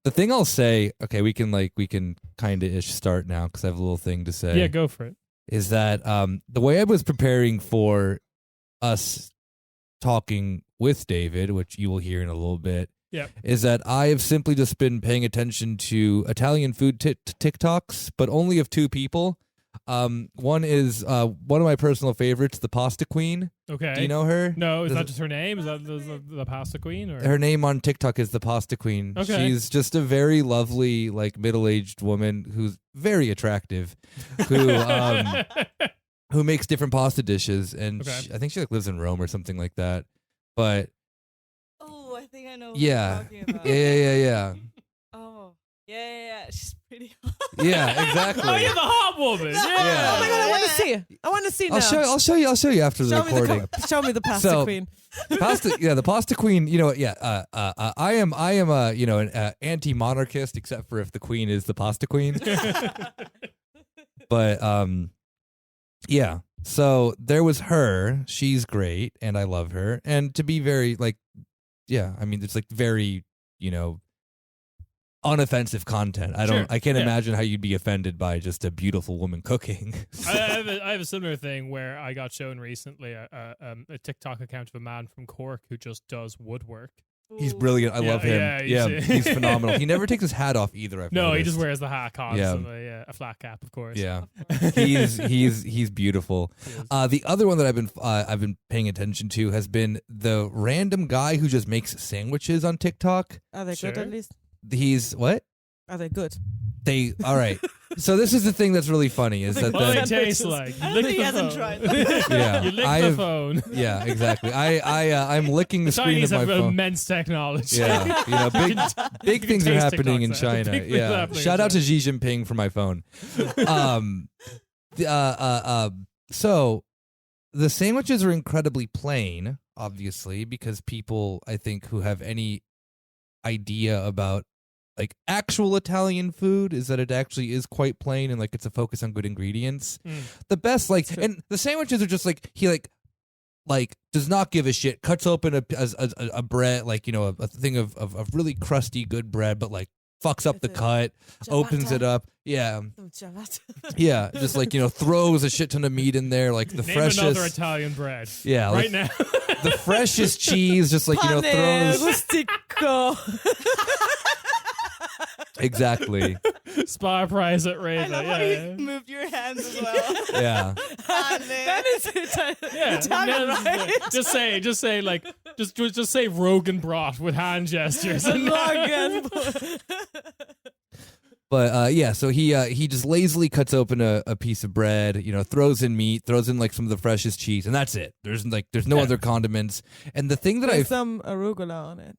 The thing I'll say, okay, we can kind of ish start now because I have a little thing to say. Yeah, go for it. Is that the way I was preparing for us talking with David, which you will hear in a little bit, is that I have simply just been paying attention to Italian food TikToks, but only of two people. One is one of my personal favorites, the Pasta Queen. Okay. Do you know her? No, is that just her name? Is that the Pasta Queen? Or? Her name on TikTok is the Pasta Queen. Okay. She's just a very lovely, like middle-aged woman who's very attractive, who makes different pasta dishes, and I think she lives in Rome or something like that. But I think I know. What you're talking about. Yeah. Oh, yeah. She's pretty hot. Yeah, exactly. Oh, you're the hot woman. No. Yeah. Oh my god, I want to see. I want to see now. I'll show you after the recording. Show me the pasta queen. The Pasta Queen. You know what? Yeah. I am an anti-monarchist, except for if the queen is the Pasta Queen. But yeah. So there was her. She's great, and I love her. And to be very it's like very, unoffensive content. I can't imagine how you'd be offended by just a beautiful woman cooking. I have a similar thing where I got shown recently a TikTok account of a man from Cork who just does woodwork. He's brilliant. I love him. He's phenomenal. He never takes his hat off either. I've noticed. He just wears the hat constantly. Yeah, a flat cap, of course. Yeah, he's beautiful. The other one that I've been paying attention to has been the random guy who just makes sandwiches on TikTok. Are they good at least? He's what? Are they good? All right. So this is the thing that's really funny is that what do they taste like? I don't think he hasn't tried them. Yeah, you lick the phone. Yeah, exactly. I'm licking the screen Chinese of my have phone. immense technology. Yeah, big things are happening in TikToks. China. Big things Yeah, happening shout in out to Xi Jinping for my phone. So the sandwiches are incredibly plain, obviously, because people, I think, who have any idea about like actual Italian food is that it actually is quite plain and like it's a focus on good ingredients. The best and the sandwiches are just like he does not give a shit, cuts open a bread, a thing of really crusty good bread, but like fucks up the cut, opens it up. Yeah. Yeah, just throws a shit ton of meat in there, like the Name freshest another Italian bread. Yeah, right now. The freshest cheese, just throws rustico. Exactly. Spar price at Raven. I love how you moved your hands as well. Yeah. That is Italian, right? Just say Rogan broth with hand gestures. Rogan. But so he just lazily cuts open a piece of bread, throws in meat, throws in like some of the freshest cheese, and that's it. There's no other condiments. And the thing that There's some arugula on it.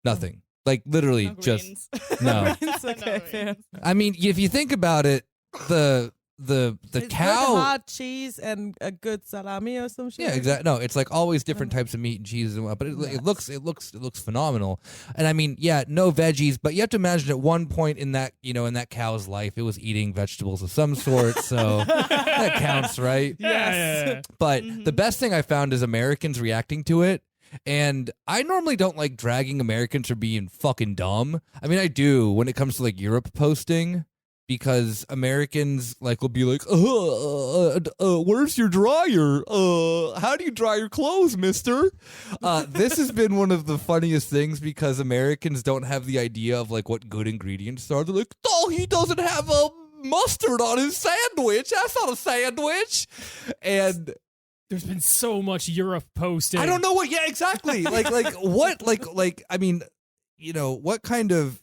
Nothing. Like literally No just greens. no. Okay, fair. I mean, if you think about it, the It's cow good hard cheese and a good salami or some shit. Yeah, exactly. No, it's like always different types of meat and cheeses and but it looks phenomenal. And I mean, no veggies, but you have to imagine at one point in that cow's life, it was eating vegetables of some sort, so that counts, right? Yeah. But the best thing I found is Americans reacting to it. And I normally don't like dragging Americans for being fucking dumb. I mean, I do when it comes to like Europe posting. Because Americans will be like, where's your dryer? How do you dry your clothes, mister? This has been one of the funniest things because Americans don't have the idea of what good ingredients are. They're like, he doesn't have a mustard on his sandwich. That's not a sandwich. And there's been so much Europe posting. I don't know what. Yeah, exactly. What? I mean, what kind of.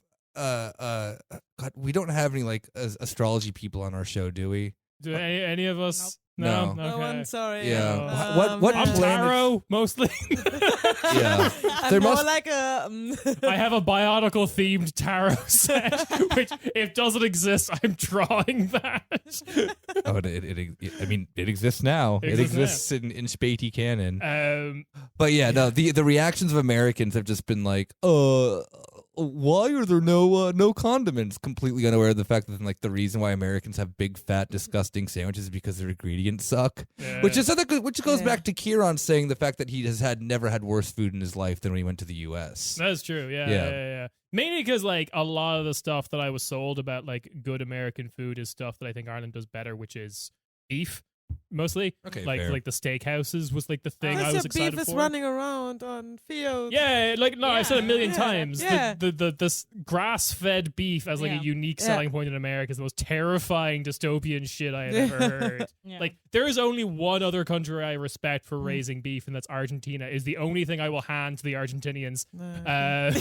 God, we don't have any astrology people on our show, do we? Do any of us? Nope. No. No. Okay. No one, sorry. Yeah. What I'm tarot mostly. Yeah. I'm more like a. I have a Bionicle themed tarot set, which if doesn't exist, I'm drawing that. It exists now. It exists in Späti canon. But yeah, no, the reactions of Americans have just been like, why are there no condiments? Completely unaware of the fact that like the reason why Americans have big, fat, disgusting sandwiches is because their ingredients suck. Yeah. Which goes back to Kieran saying the fact that he has never had worse food in his life than when he went to the U.S. That's true. Yeah. Mainly because like a lot of the stuff that I was sold about like good American food is stuff that I think Ireland does better, which is beef. Mostly, Okay, like fair. the steakhouses was like the thing I Because was your excited beef is for. running around on fields. Yeah, like no, I've said a million Yeah. times. Yeah. The grass-fed beef as like Yeah. a unique Yeah. selling point in America is the most terrifying dystopian shit I have ever heard. Yeah. Like there is only one other country I respect for raising beef, and that's Argentina. Is the only thing I will hand to the Argentinians. and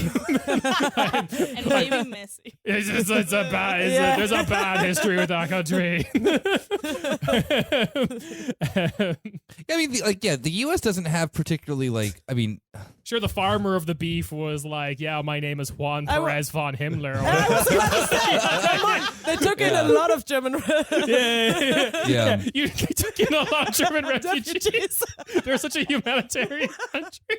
maybe Messi. It's a bad. Yeah. There's a bad history with that country. I mean, the U.S. doesn't have particularly Sure, the farmer of the beef was like, "Yeah, my name is Juan I wa- Perez von Himmler." Or I was whatever. about to say, come on, they took in a lot of German Yeah. You took in a lot of German refugees. refugees. They're such a humanitarian country.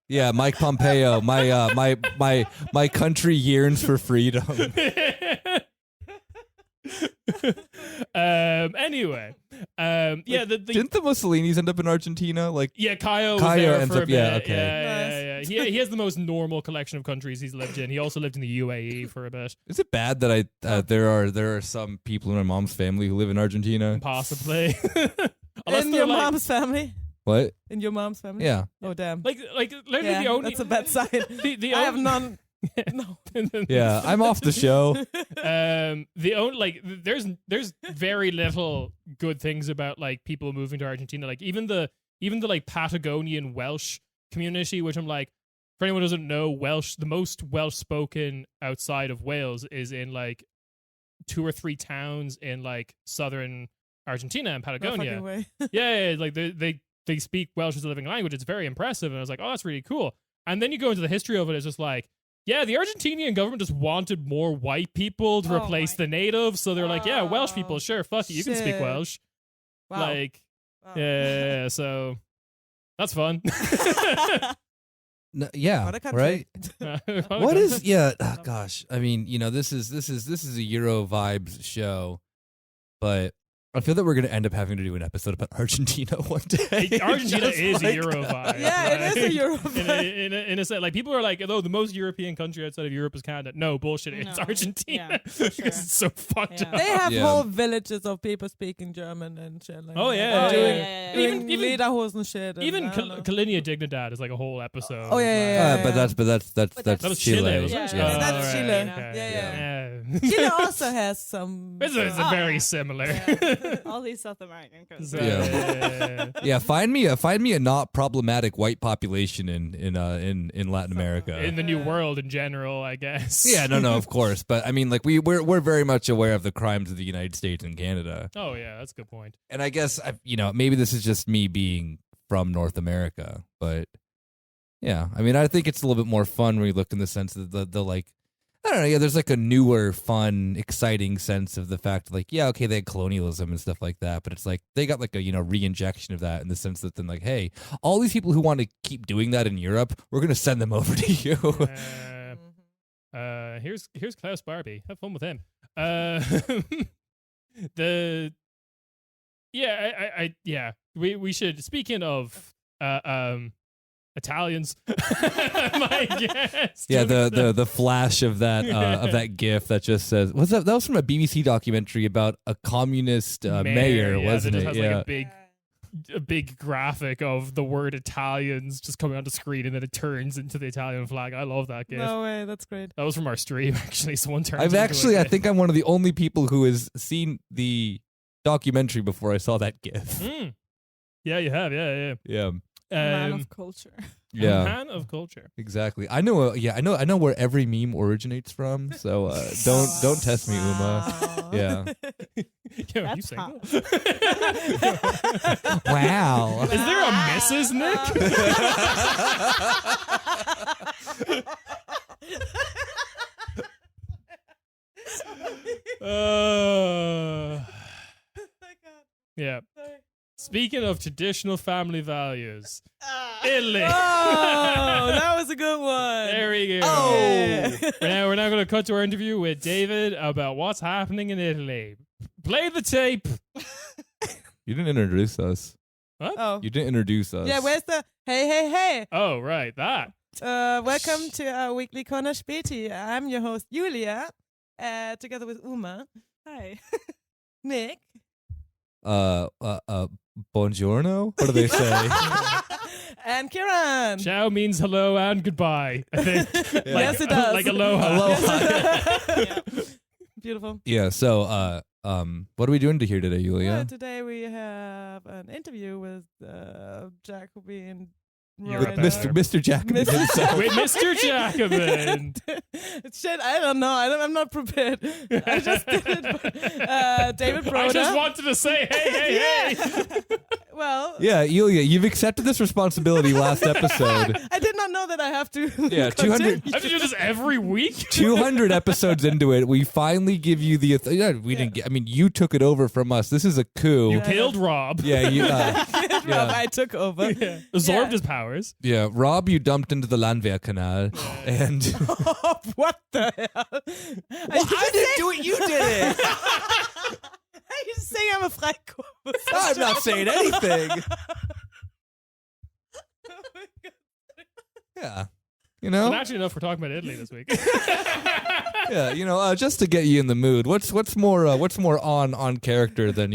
Yeah, Mike Pompeo, my country yearns for freedom. Anyway, yeah, Didn't the Mussolinis end up in Argentina? Like, yeah, Caio was Caio there ends for a up- bit. yeah, okay. Yeah. He has the most normal collection of countries he's lived in. He also lived in the UAE for a bit, is it bad that there are some people in my mom's family who live in Argentina? possibly. Unless In they're your like, mom's family? What? In your mom's family? Yeah. Oh, damn. like literally Yeah, the only. that's a bad sign. The I have only- none. No. Yeah, I'm off the show. The only there's very little good things about like people moving to Argentina. Like even the like Patagonian Welsh community, which I'm like, for anyone who doesn't know, Welsh, the most Welsh spoken outside of Wales is in like 2 or 3 towns in like southern Argentina and No Patagonia. fucking way. Yeah, like they speak Welsh as a living language. It's very impressive, and I was like, oh, that's really cool. And then you go into the history of it. It's just like, yeah, the Argentinian government just wanted more white people to Oh replace my- the natives, so they're like, yeah, Welsh Oh, people, sure, fuck it, you can speak shit. Welsh. Wow. Like, Wow. yeah, so that's fun. Yeah, What a country. right. What is? Yeah. Oh, gosh. I mean, this is a Euro vibes show, but I feel that we're going to end up having to do an episode about Argentina one day. Argentina Just is a like- Euro vibe. Yeah, it is a Euro In a sense, like people are like, oh, the most European country outside of Europe is Canada. No, bullshit. It's No. Argentina Yeah, for because sure. it's so fucked Yeah. up. They have Yeah. whole villages of people speaking German and shit. Like Oh, that. yeah, And yeah, doing, yeah, yeah. doing Even- lederhosen shit. And Even I don't know. Kalinia Dignidad is like a whole episode. Oh, yeah, yeah, But that's That was Chile. Chile. wasn't Yeah, it? yeah. Oh, That's right, Chile. okay. Yeah. Yeah. Chile also has some. It's Ah. very similar. Yeah. All these South American countries. So, Yeah. Yeah, find me a not problematic white population in Latin America. In the New World in general, I guess. Yeah, no, of course, but I mean, like we're very much aware of the crimes of the United States and Canada, Oh yeah, that's a good point. and I guess maybe this is just me being from North America, but yeah, I mean, I think it's a little bit more fun when you look in the sense of the like, I don't know, yeah, there's like a newer, fun, exciting sense of the fact, like, yeah, okay, they had colonialism and stuff like that, but it's like they got like a re-injection of that in the sense that then like, hey, all these people who want to keep doing that in Europe, we're gonna send them over to you. Here's Klaus Barbie. Have fun with him. We should, speaking of Italians, my guest. Yeah, the flash of that GIF that just says, "What's that?" That was from a BBC documentary about a communist mayor, yeah, wasn't that it? just has like a big graphic of the word Italians just coming on the screen, and then it turns into the Italian flag. I love that GIF. No way, that's great. That was from our stream, actually. Someone turned. I think I'm one of the only people who has seen the documentary before I saw that GIF. Yeah, you have. Yeah. Yeah, Man of culture. yeah, Man of culture. exactly. I know. I know where every meme originates from. So don't test me, Uma. Wow. Yeah. Yo, you That's single? Wow. Is there a Mrs. Nick? Yeah. Speaking of traditional family values, Italy. Oh, that was a good one. There we go. Oh. We're now going to cut to our interview with David about what's happening in Italy. Play the tape. You didn't introduce us. What? Oh. You didn't introduce us. Yeah, where's the hey? Oh, right, that. Welcome to our weekly corner Späti. I'm your host, Julia, together with Uma, Hi. Nick, Buongiorno? What do they say? and Kieran. Ciao means hello and goodbye, I think. Yes, it does. Like aloha. Yeah. Beautiful. Yeah, so what are we doing to here today, Julia? Today we have an interview with Jacobin. With Mr. Jacobin himself. With Mr. Jacobin. Shit, I don't know. I'm not prepared. I just did it. David Broder. I just wanted to say, hey. Well, Yeah, Julia, you've accepted this responsibility last episode. I did not know that I have to. Yeah, 200 I have to do this every week? 200 episodes into it, we finally give you the. Didn't get. I mean, you took it over from us. This is a coup. You killed Rob. Yeah, you. I took over. Yeah. Absorbed Yeah. his powers. Yeah, Rob, you dumped into the Landwehrkanal, and What the hell? I didn't do it. You did it. You saying I'm a Freikorps? I'm not saying anything. Yeah, you know. Well, naturally enough, we're talking about Italy this week. Yeah, you know, just to get you in the mood. What's more on character than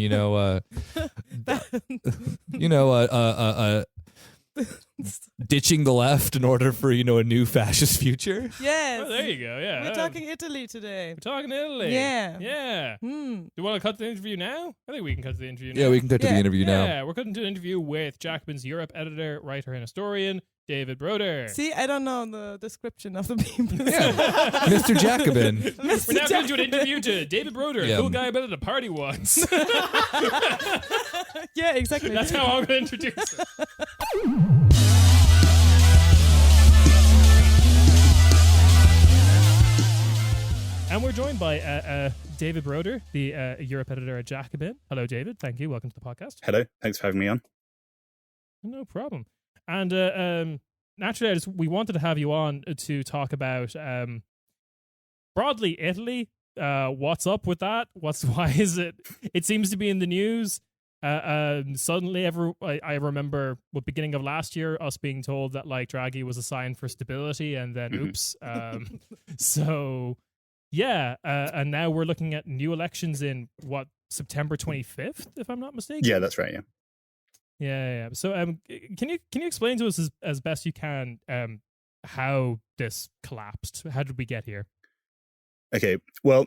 ditching the left in order for a new fascist future. Yes. Oh, there you go. Yeah. We're talking Italy today. We're talking Italy. Yeah. Yeah. Do you want to cut the interview now? I think we can cut to the interview now. Yeah, we can cut to the Yeah. interview now. Yeah, we're cutting to an interview with Jacobin's Europe editor, writer, and historian, David Broder. See, I don't know the description of the people. Yeah, Mr. Jacobin. We're now going to do an interview to David Broder, Yeah. a cool guy I met at a party once. Yeah, exactly. That's how I'm going to introduce him. And we're joined by David Broder, the Europe editor at Jacobin. Hello, David. Thank you. Welcome to the podcast. Hello, thanks for having me on. No problem. And naturally, we wanted to have you on to talk about broadly Italy. What's up with that? Why is it? It seems to be in the news. Suddenly, I remember the beginning of last year, us being told that like Draghi was a sign for stability, and then oops. So yeah, and now we're looking at new elections in September 25th, if I'm not mistaken. Yeah, that's right. Yeah. Yeah. So, can you explain to us as best you can how this collapsed? How did we get here? Okay. Well,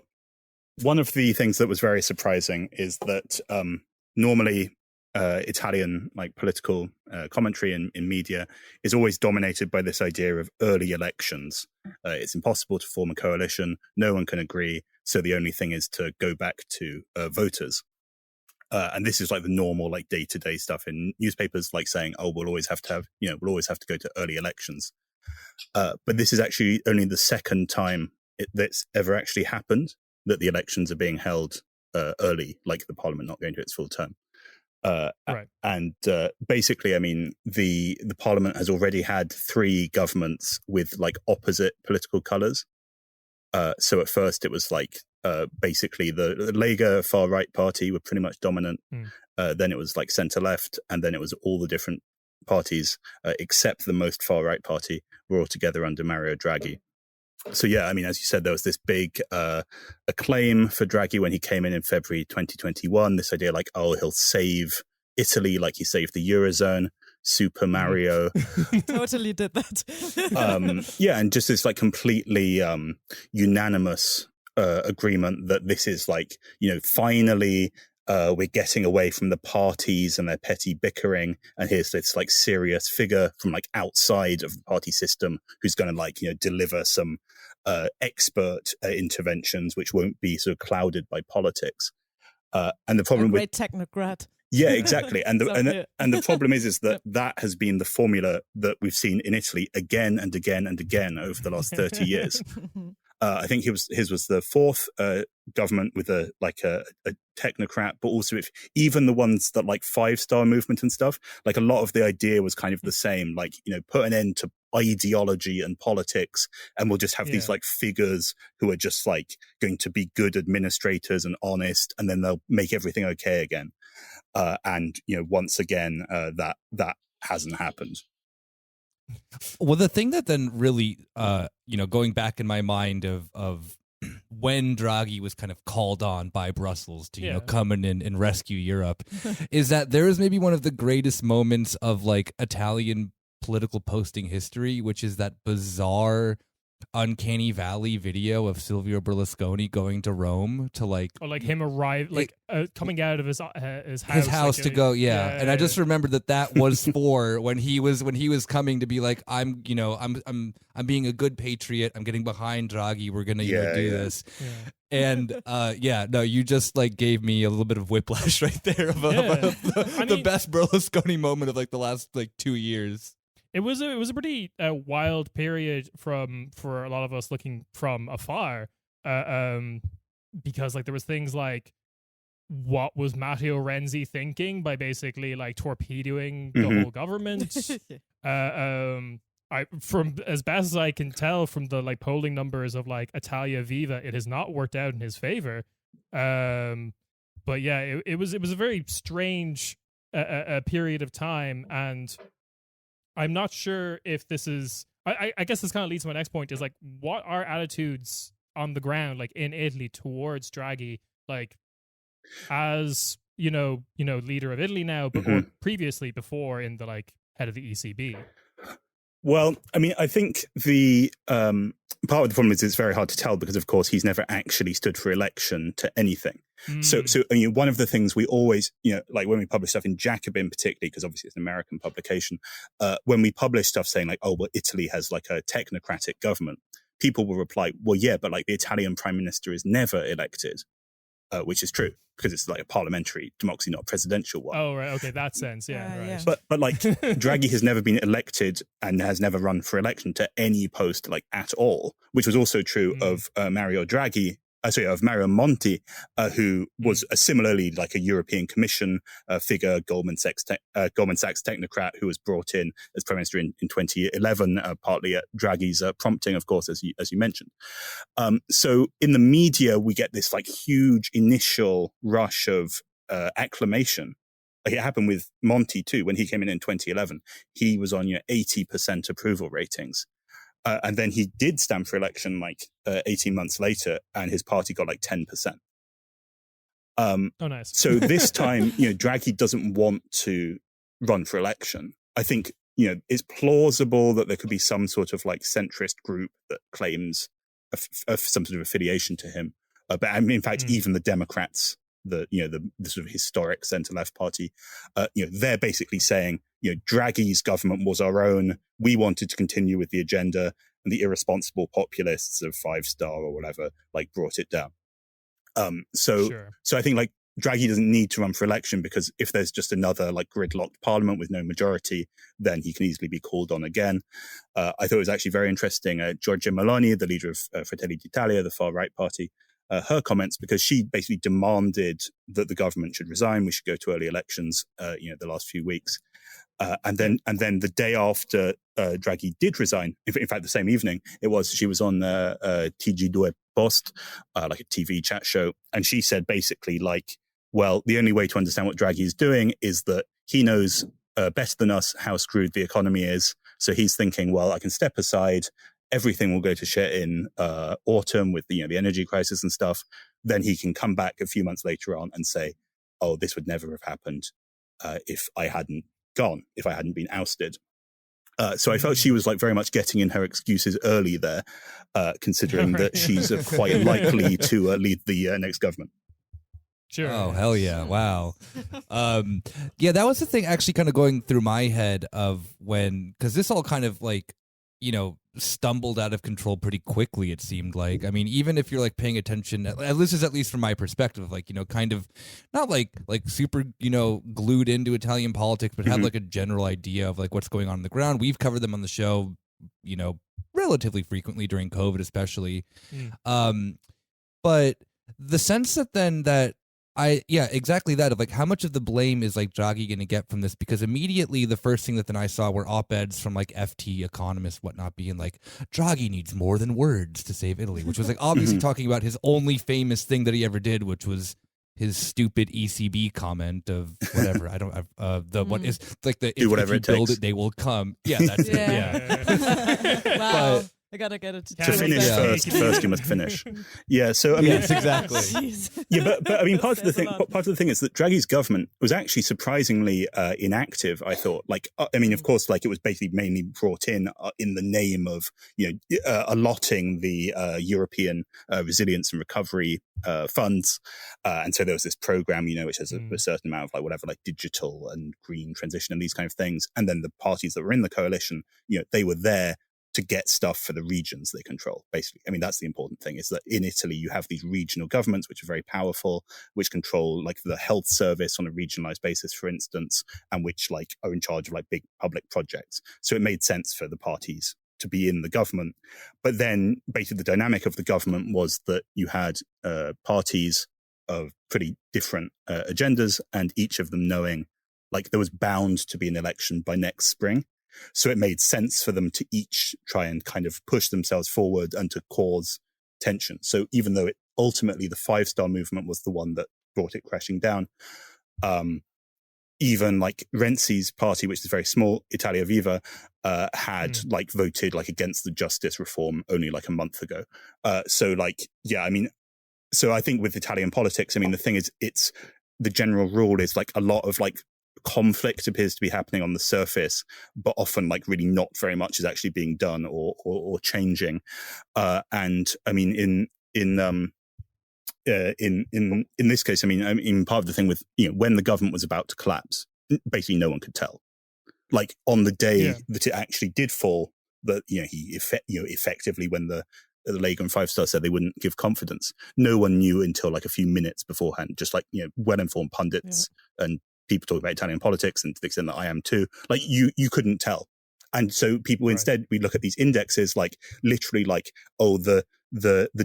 one of the things that was very surprising is that normally Italian political commentary in media is always dominated by this idea of early elections. It's impossible to form a coalition. No one can agree. So the only thing is to go back to voters. And this is like the normal day-to-day stuff in newspapers, saying, "Oh, we'll always have to go to early elections." But this is actually only the second time that's ever actually happened that the elections are being held early, like the parliament not going to its full term. Right. And basically, I mean, the parliament has already had 3 governments with opposite political colours. So at first it was basically the Lega far right party were pretty much dominant. Then it was centre left, and then it was all the different parties except the most far right party were all together under Mario Draghi. So yeah, I mean, as you said, there was this big acclaim for Draghi when he came in February 2021. This idea he'll save Italy like he saved the Eurozone. Super Mario. Totally did that. Yeah, and just this completely unanimous agreement that this is finally we're getting away from the parties and their petty bickering, and here's this serious figure from outside of the party system who's going to deliver some expert interventions which won't be sort of clouded by politics. And the problem with technocrat. Yeah, exactly. And So, and the problem is that has been the formula that we've seen in Italy again and again and again over the last 30 years. I think his was the fourth government with a technocrat, but also even the ones that like 5-star movement and stuff, like a lot of the idea was kind of the same, like, put an end to ideology and politics, and we'll just have these like figures who are just like going to be good administrators and honest, and then they'll make everything okay again. And once again, that hasn't happened. Well, the thing that then really, going back in my mind of when Draghi was kind of called on by Brussels to, come in and rescue Europe, is that there is maybe one of the greatest moments of like Italian political posting history, which is that bizarre Uncanny Valley video of Silvio Berlusconi going to Rome to like him arrive coming out of his house to go and I just remembered that was for when he was coming to be like, I'm being a good patriot, I'm getting behind Draghi, we're gonna do this. And you just like gave me a little bit of whiplash right there of the best Berlusconi moment of like the last like 2 years. It was a pretty wild period for a lot of us looking from afar, because like there was things like, what was Matteo Renzi thinking by basically like torpedoing the whole government? From as best as I can tell from the like polling numbers of like Italia Viva, it has not worked out in his favor. But yeah, it was a very strange period of time, and I'm not sure if this is. I guess this kind of leads to my next point: is like, what are attitudes on the ground, like in Italy, towards Draghi, like as leader of Italy now, but or previously before in the like head of the ECB. Well, I mean, I think the part of the problem is it's very hard to tell because, of course, he's never actually stood for election to anything. So I mean, one of the things we always, like when we publish stuff in Jacobin, particularly because obviously it's an American publication, when we publish stuff saying like, oh, well, Italy has like a technocratic government, people will reply, well, yeah, but like the Italian prime minister is never elected, which is true because it's like a parliamentary democracy, not a presidential one. Oh, right. Okay. That sense. Yeah. Right. Yeah. But like Draghi has never been elected and has never run for election to any post like at all, which was also true of Mario Monti, who was a similarly like a European Commission figure, Goldman Sachs technocrat who was brought in as Prime Minister in 2011, partly at Draghi's prompting, of course, as you mentioned. So in the media, we get this like huge initial rush of acclamation. Like it happened with Monti too. When he came in 2011, he was on 80% approval ratings. And then he did stand for election like 18 months later, and his party got like 10%. Nice. So this time, Draghi doesn't want to run for election. I think, it's plausible that there could be some sort of like centrist group that claims some sort of affiliation to him. But I mean, in fact, even the Democrats, the sort of historic centre-left party, they're basically saying, Draghi's government was our own. We wanted to continue with the agenda, and the irresponsible populists of 5-star or whatever like brought it down. So I think like Draghi doesn't need to run for election because if there's just another like gridlocked parliament with no majority, then he can easily be called on again. I thought it was actually very interesting. Giorgia Meloni, the leader of Fratelli d'Italia, the far right party, her comments, because she basically demanded that the government should resign. We should go to early elections, the last few weeks. And then the day after Draghi did resign, in fact, the same evening, she was on TG2 Post, like a TV chat show. And she said basically like, well, the only way to understand what Draghi is doing is that he knows better than us how screwed the economy is. So he's thinking, well, I can step aside. Everything will go to shit in autumn with the energy crisis and stuff. Then he can come back a few months later on and say, oh, this would never have happened if I hadn't gone, if I hadn't been ousted. So I felt she was like very much getting in her excuses early there, considering that she's quite likely to lead the next government. Sure. Oh, hell yeah. Wow. That was the thing actually kind of going through my head of when, because this all kind of like, stumbled out of control pretty quickly, it seemed like. I mean, even if you're like paying attention, this is at least from my perspective, like, kind of not like super, glued into Italian politics, but have like a general idea of like what's going on the ground. We've covered them on the show relatively frequently during COVID, especially. Mm. But the sense that exactly that, of like how much of the blame is like Draghi going to get from this? Because immediately the first thing that then I saw were op-eds from like FT economists, whatnot, being like, Draghi needs more than words to save Italy, which was like obviously talking about his only famous thing that he ever did, which was his stupid ECB comment of whatever. I don't what is like the do whatever if you it build takes. it, they will come. Yeah, that's it. Yeah. Wow. But- I gotta get it To finish Yeah. first you must finish. Yeah, so I mean, Yes, exactly. Jeez. yeah, but I mean, part of the Says a lot. thing is that Draghi's government was actually surprisingly inactive. I thought, like, I mean, of course, like it was basically mainly brought in the name of allotting the European resilience and recovery funds, and so there was this program, which has a certain amount of like whatever, like digital and green transition and these kind of things, and then the parties that were in the coalition, they were there to get stuff for the regions they control, basically. I mean, that's the important thing, is that in Italy, you have these regional governments, which are very powerful, which control like the health service on a regionalized basis, for instance, and which like are in charge of like big public projects. So it made sense for the parties to be in the government. But then basically the dynamic of the government was that you had parties of pretty different agendas, and each of them knowing like there was bound to be an election by next spring. So it made sense for them to each try and kind of push themselves forward and to cause tension. So even though ultimately the 5-star movement was the one that brought it crashing down, even like Renzi's party, which is very small, Italia Viva, had like voted like against the justice reform only like a month ago. So like, yeah, I mean, so I think with Italian politics, I mean, the thing is, it's the general rule is like a lot of like conflict appears to be happening on the surface, but often like really not very much is actually being done or changing. And I mean, in this case, I mean, part of the thing with when the government was about to collapse, basically no one could tell. Like on the day that it actually did fall, that he effectively, when the Lega and 5-star said they wouldn't give confidence, no one knew until like a few minutes beforehand. Just like well-informed pundits and people talk about Italian politics, and to the extent that I am too, like you couldn't tell. And so people instead, we look at these indexes, like literally like, oh, the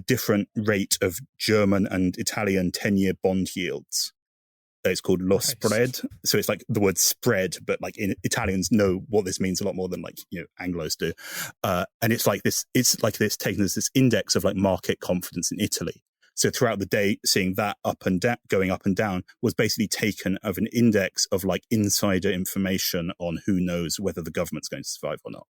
different rate of German and Italian 10-year bond yields. It's called lo spread. So it's like the word spread, but like Italians know what this means a lot more than like, Anglos do. And it's like this taken as this index of like market confidence in Italy. So throughout the day, seeing that going up and down was basically taken of an index of like insider information on who knows whether the government's going to survive or not.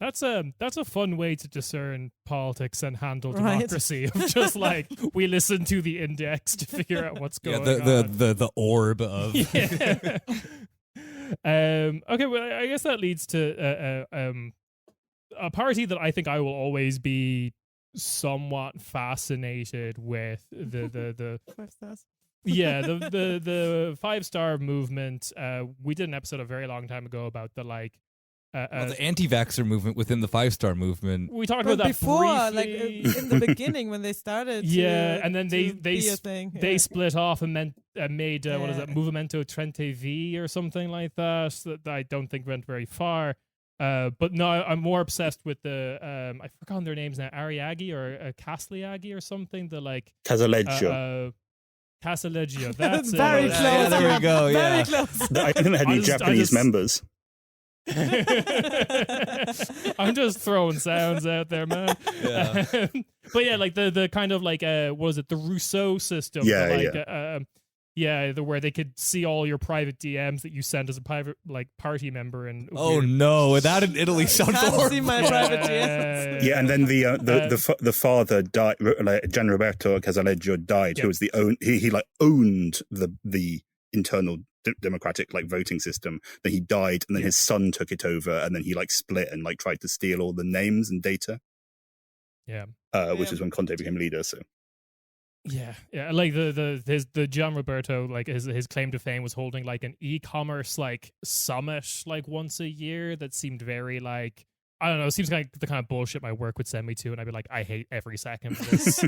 That's a fun way to discern politics and handle democracy. Of just like, we listen to the index to figure out what's going on. The orb of yeah. Okay, well, I guess that leads to a party that I think I will always be somewhat fascinated with, the 5 stars. yeah, the 5-star movement. We did an episode a very long time ago about the like the anti-vaxxer movement within the 5-star movement. we talked But about that before, like briefly. in the beginning when they started, And then they be a thing. they split off and made what is it, Yeah. Movimento Trente V or something like that. That I don't think went very far. But no, I'm more obsessed with the I've forgotten their names now, Ariaghi or Casliaghi or something. The like Casaleggio. Casaleggio. That's very it. close. Yeah, there we go. Very Yeah. close. I think they had any Japanese members. I'm just throwing sounds out there, man. Yeah. But yeah, like the kind of like what was it, the Rousseau system? Where they could see all your private DMs that you sent as a private like party member. And Oh no, that in Italy sounds Can't horrible. see my private DMs. Yeah, and then the father died. Gian Roberto Casaleggio died, who was the he like owned the internal democratic like voting system. Then he died, and then his son took it over, and then he like split and like tried to steal all the names and data. Yeah, which is when Conte became leader. So yeah, like the Gian Roberto, like his claim to fame was holding like an e-commerce like summit like once a year that seemed very like, I don't know, it seems like the kind of bullshit my work would send me to, and I'd be like, I hate every second of this.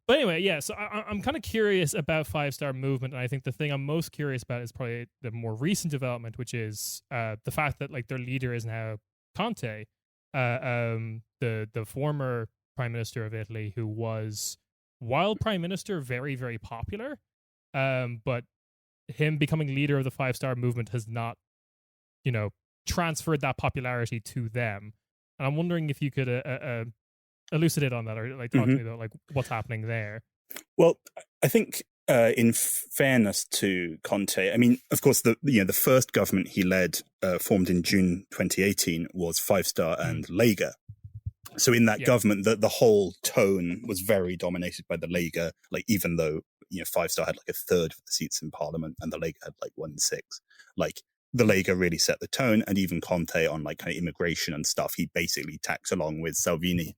But But anyway, yeah, so I'm kind of curious about Five Star Movement, and I think the thing I'm most curious about is probably the more recent development, which is the fact that like their leader is now Conte, the former Prime Minister of Italy, who was, while Prime Minister, very, very popular, but him becoming leader of the Five Star Movement has not, transferred that popularity to them. And I'm wondering if you could elucidate on that, or like talk to me about like what's happening there. Well, I think in fairness to Conte, I mean, of course, the first government he led, formed in June 2018, was Five Star and Lega. So in that government, the whole tone was very dominated by the Lega. Like, even though Five Star had like a third of the seats in Parliament and the Lega had like 1/6, like the Lega really set the tone. And even Conte on like kind of immigration and stuff, he basically tacked along with Salvini.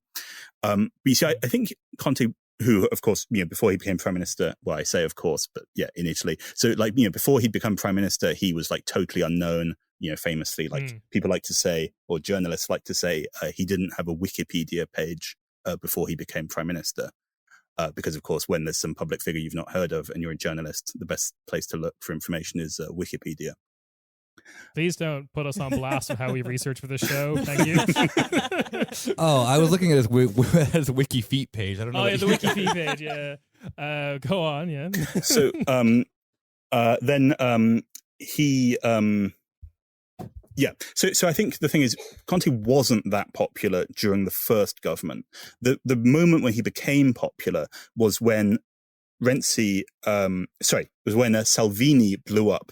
But you see, I think Conte, who, of course, before he became prime minister, well, I say of course, but yeah, in Italy. So like, before he'd become prime minister, he was like totally unknown, famously, like people like to say, or journalists like to say, he didn't have a Wikipedia page before he became prime minister. Because, of course, when there's some public figure you've not heard of and you're a journalist, the best place to look for information is Wikipedia. Please don't put us on blast of how we research for this show. Thank you. Oh, I was looking at his Wiki Feet page. I don't know. Oh, yeah, the Wiki Feet page. Yeah. Go on. Yeah. So then he. Yeah. So I think the thing is, Conte wasn't that popular during the first government. The moment when he became popular was when Salvini blew up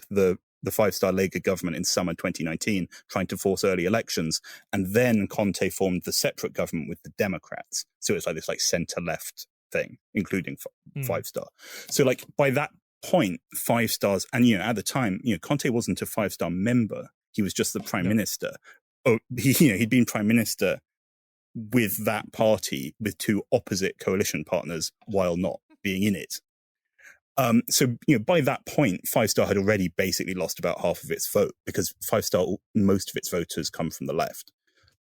the Five Star Lega government in summer 2019, trying to force early elections. And then Conte formed the separate government with the Democrats. So it's like this like center-left thing, including Five Star. So like by that point, Five Stars, and at the time, Conte wasn't a Five Star member. He was just the prime minister. Oh, he'd been prime minister with that party with two opposite coalition partners while not being in it. So by that point, Five Star had already basically lost about half of its vote, because Five Star, most of its voters come from the left,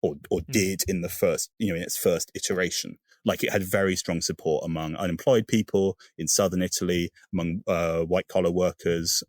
or did in the first, in its first iteration. Like, it had very strong support among unemployed people in southern Italy, among white collar workers.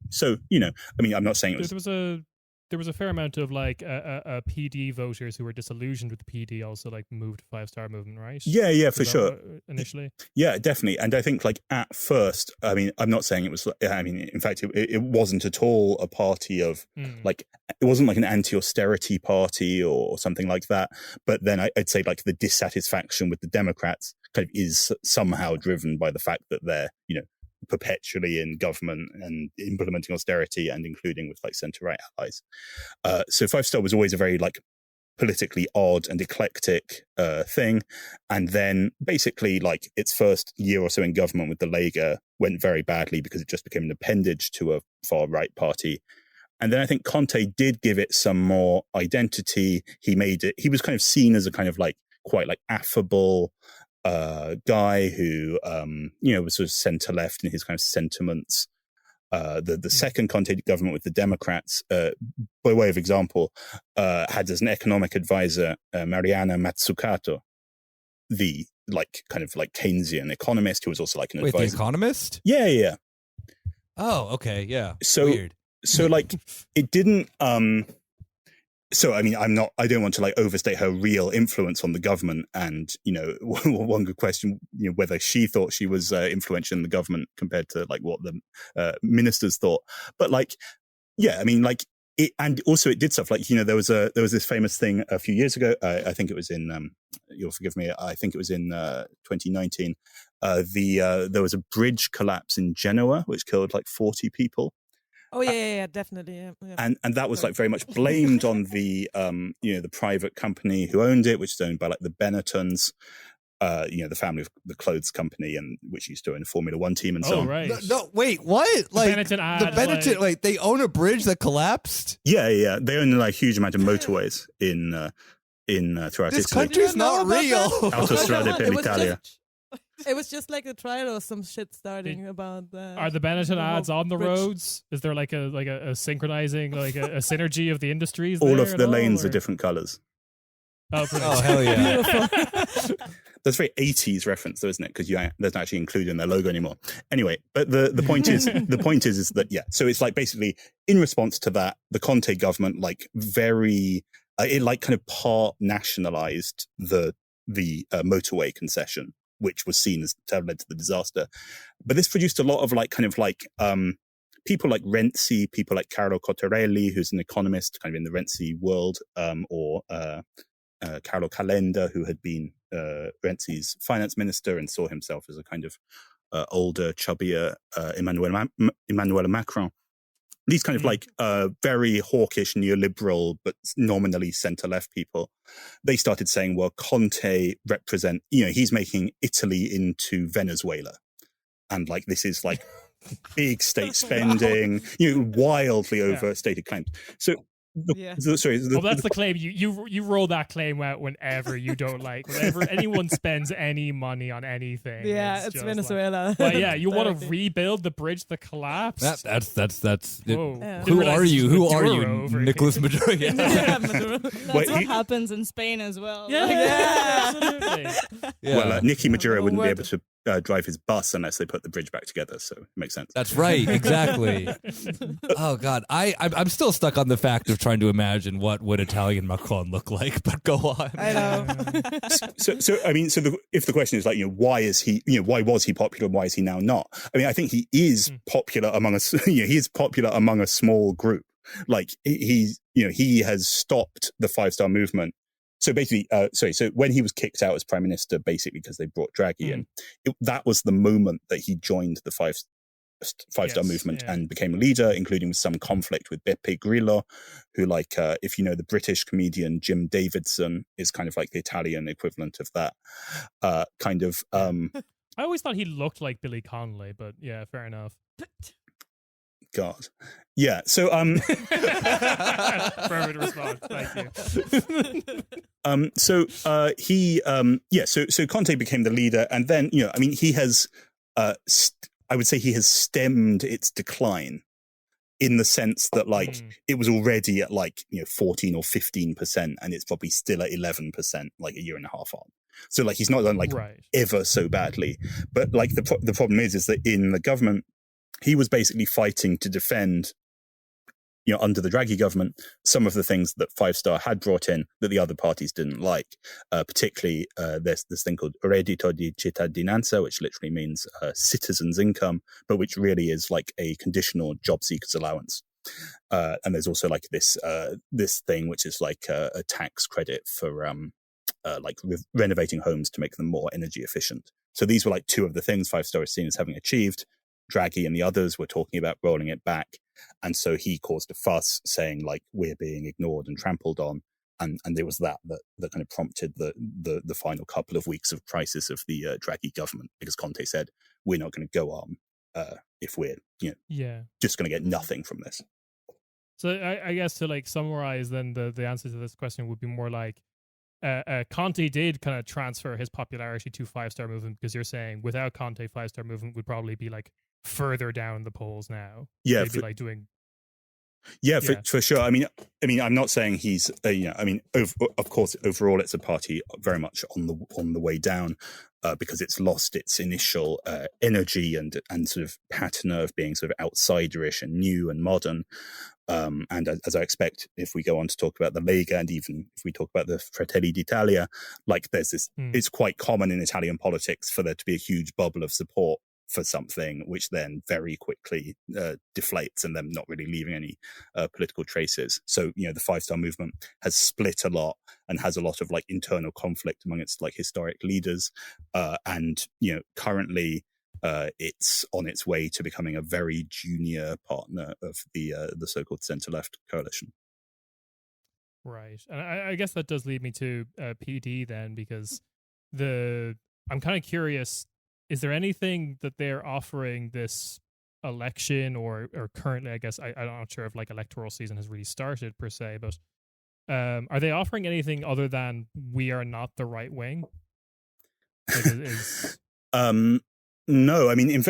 So I mean, I'm not saying it was. There was a fair amount of like PD voters who were disillusioned with the PD also like moved to Five Star Movement, right? Yeah, for sure. Initially. Yeah, definitely. And I think like at first, I mean, I'm not saying it was, I mean, in fact, it wasn't at all a party of like, it wasn't like an anti-austerity party or something like that. But then I'd say like the dissatisfaction with the Democrats kind of is somehow driven by the fact that they're, perpetually in government and implementing austerity and including with like centre-right allies. So Five Star was always a very like politically odd and eclectic thing. And then basically like its first year or so in government with the Lega went very badly because it just became an appendage to a far-right party. And then I think Conte did give it some more identity. He was kind of seen as a kind of like quite like affable guy who, was sort of centre-left in his kind of sentiments. The second Conte government with the Democrats, by way of example, had as an economic advisor Mariana Mazzucato, the like kind of like Keynesian economist who was also like an advisor. The Economist? Yeah. Oh, okay, yeah. So weird. So like it didn't. So, I mean, I don't want to like overstate her real influence on the government. And, one good question, whether she thought she was influential in the government compared to like what the ministers thought. But like, yeah, I mean, like it, and also it did stuff like, there was this famous thing a few years ago. I think it was in, you'll forgive me, I think it was in 2019. There was a bridge collapse in Genoa, which killed like 40 people. Oh yeah, definitely. Yeah. And that was like very much blamed on the the private company who owned it, which is owned by like the Benettons, the family of the clothes company, and which used to own a Formula One team and so on. Right. No, wait, what? Like Benetton wait, they own a bridge that collapsed? Yeah. They own like a huge amount of motorways in throughout this Italy. country's not real. Autostrade per l'Italia. It was just like a trial or some shit starting about. Are the Benetton ads on the roads? Is there like a synchronizing, like a synergy of the industries? All of the lanes are different colors. Oh, hell yeah! That's a very 80s reference, though, isn't it? Because there's not actually included in their logo anymore. Anyway, but the point is that so it's like basically in response to that, the Conte government like it like kind of part nationalized the motorway concession, which was seen as to have led to the disaster. But this produced a lot of people like Renzi, people like Carlo Cottarelli, who's an economist kind of in the Renzi world, or Carlo Calenda, who had been Renzi's finance minister and saw himself as a kind of older, chubbier Emmanuel Macron. These kind of like very hawkish neoliberal, but nominally centre-left people, they started saying, well, Conte he's making Italy into Venezuela. And like, this is like big state spending, wildly overstated claims. So, that's the claim. You roll that claim out whenever you don't like. Whenever anyone spends any money on anything. Yeah, it's Venezuela. You want to rebuild the bridge that collapsed. That's Who are you? Who are you, Nicolas Maduro? That's what happens in Spain as well. Absolutely. Well, Nicky Maduro wouldn't be able to drive his bus unless they put the bridge back together, so it makes sense. That's right, exactly. Oh God, I'm still stuck on the fact of trying to imagine what would Italian Macron look like. But go on. I know. If the question is like, why was he popular and why is he now not? I mean, I think he is popular among us. He is popular among a small group. Like he has stopped the 5-star movement. So basically, so when he was kicked out as prime minister, basically because they brought Draghi in, that was the moment that he joined the five-star movement and became a leader, including with some conflict with Beppe Grillo, who, like, if you know the British comedian Jim Davidson, is kind of like the Italian equivalent of that kind of. I always thought he looked like Billy Connolly, but yeah, fair enough. God. Yeah. So perfect response. Thank you. So Conte became the leader, and then he has I would say he has stemmed its decline in the sense that it was already at 14 or 15%, and it's probably still at 11% like a year and a half on. So he's not done ever so badly, but the problem is that in the government he was basically fighting to defend, under the Draghi government, some of the things that 5-star had brought in that the other parties didn't like. Particularly, there's this thing called reddito di cittadinanza, which literally means citizen's income, but which really is like a conditional job seekers allowance. And there's also this thing which is like a tax credit for renovating homes to make them more energy efficient. So these were two of the things 5-star is seen as having achieved. Draghi and the others were talking about rolling it back. And so he caused a fuss saying we're being ignored and trampled on. And it was that kind of prompted the final couple of weeks of crisis of the Draghi government, because Conte said, we're not going to go on if we're just going to get nothing from this. So I guess to summarize then the answer to this question would be more Conte did kind of transfer his popularity to 5-star movement, because you're saying without Conte, 5-star movement would probably be further down the polls now. Yeah, for sure. I mean, I'm not saying he's. Of course, overall, it's a party very much on the way down, because it's lost its initial energy and sort of patina of being sort of outsiderish and new and modern. And as I expect, if we go on to talk about the Lega, and even if we talk about the Fratelli d'Italia, there's this. It's quite common in Italian politics for there to be a huge bubble of support for something, which then very quickly deflates, and them not really leaving any political traces. So the 5-star movement has split a lot and has a lot of internal conflict among its historic leaders, and currently it's on its way to becoming a very junior partner of the so-called centre-left coalition. Right, and I guess that does lead me to PD then, because I'm kind of curious. Is there anything that they're offering this election or currently? I guess I'm not sure if electoral season has really started per se, but are they offering anything other than we are not the right wing? No, I mean,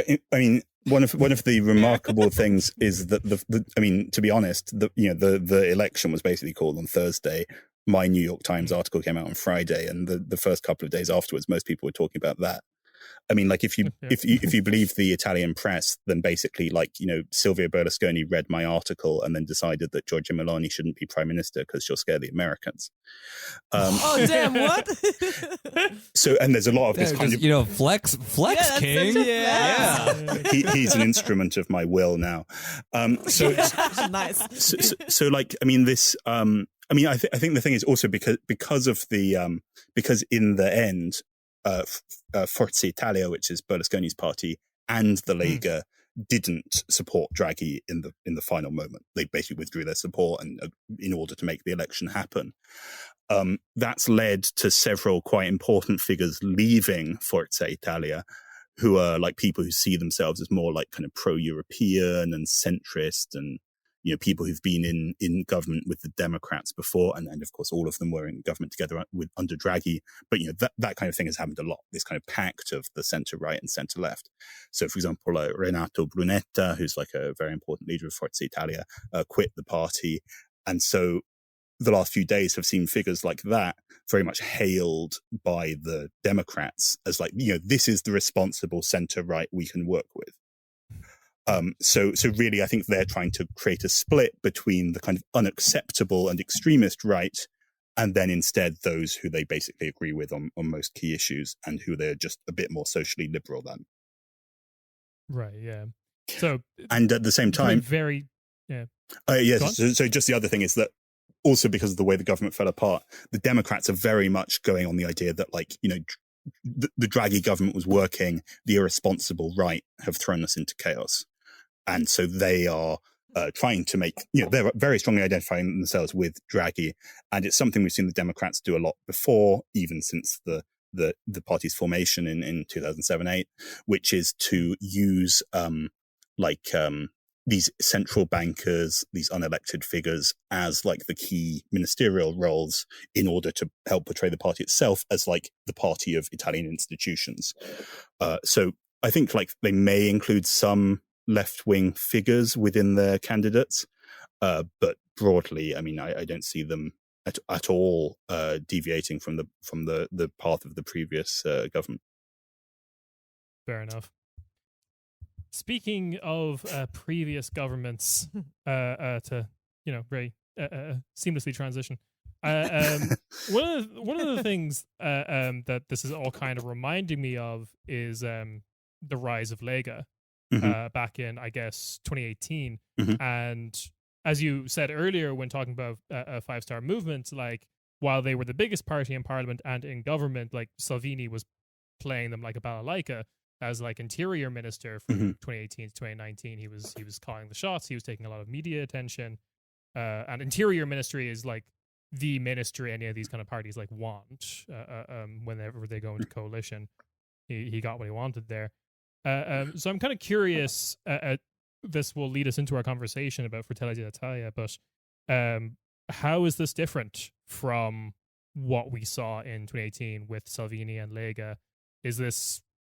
one of the remarkable things is that to be honest, the election was basically called on Thursday, my New York Times article came out on Friday, and the first couple of days afterwards, most people were talking about that. I mean, like if you believe the Italian press, then basically, like, you know, Silvio Berlusconi read my article and then decided that Giorgia Meloni shouldn't be prime minister because she'll scare the Americans. Oh damn! What? So, and there's a lot of this kind of, you know, flex Yeah, king. he's an instrument of my will now. So Nice. so like, I mean, this. I mean, I think the thing is also because of the because in the end, Forza Italia, which is Berlusconi's party, and the Lega didn't support Draghi in the final moment. They basically withdrew their support and in order to make the election happen. That's led to several quite important figures leaving Forza Italia, who are like people who see themselves as more like kind of pro-European and centrist, and, you know, people who've been in government with the Democrats before, and of course all of them were in government together under Draghi. But, you know, that kind of thing has happened a lot. This kind of pact of the centre right and centre left. So, for example, Renato Brunetta, who's like a very important leader of Forza Italia, quit the party, and so the last few days have seen figures like that very much hailed by the Democrats as like, you know, this is the responsible centre right we can work with. So really, I think they're trying to create a split between the kind of unacceptable and extremist right, and then instead those who they basically agree with on most key issues and who they're just a bit more socially liberal than. Right. Yeah. So, and at the same time, yes. So just the other thing is that also because of the way the government fell apart, the Democrats are very much going on the idea that, like, you know, the Draghi government was working, the irresponsible right have thrown us into chaos. And so they are trying to make, you know, they're very strongly identifying themselves with Draghi. And it's something we've seen the Democrats do a lot before, even since the party's formation in 2007-8, which is to use these central bankers, these unelected figures, as like the key ministerial roles in order to help portray the party itself as like the party of Italian institutions. So I think like they may include some left-wing figures within their candidates, but broadly, I mean, I don't see them at all deviating from the path of the previous government. Fair enough. Speaking of previous governments, to, you know, very seamlessly transition. One of the things that this is all kind of reminding me of is the rise of Lega back in, I guess, 2018. And as you said earlier, when talking about a five-star movement, like, while they were the biggest party in parliament and in government, like, Salvini was playing them like a balalaika. As like interior minister from 2018 to 2019, he was calling the shots. He was taking a lot of media attention, and interior ministry is like the ministry any of these kind of parties like want whenever they go into coalition. He got what he wanted there. So I'm kind of curious. This will lead us into our conversation about Fratelli d'Italia, but how is this different from what we saw in 2018 with Salvini and Lega?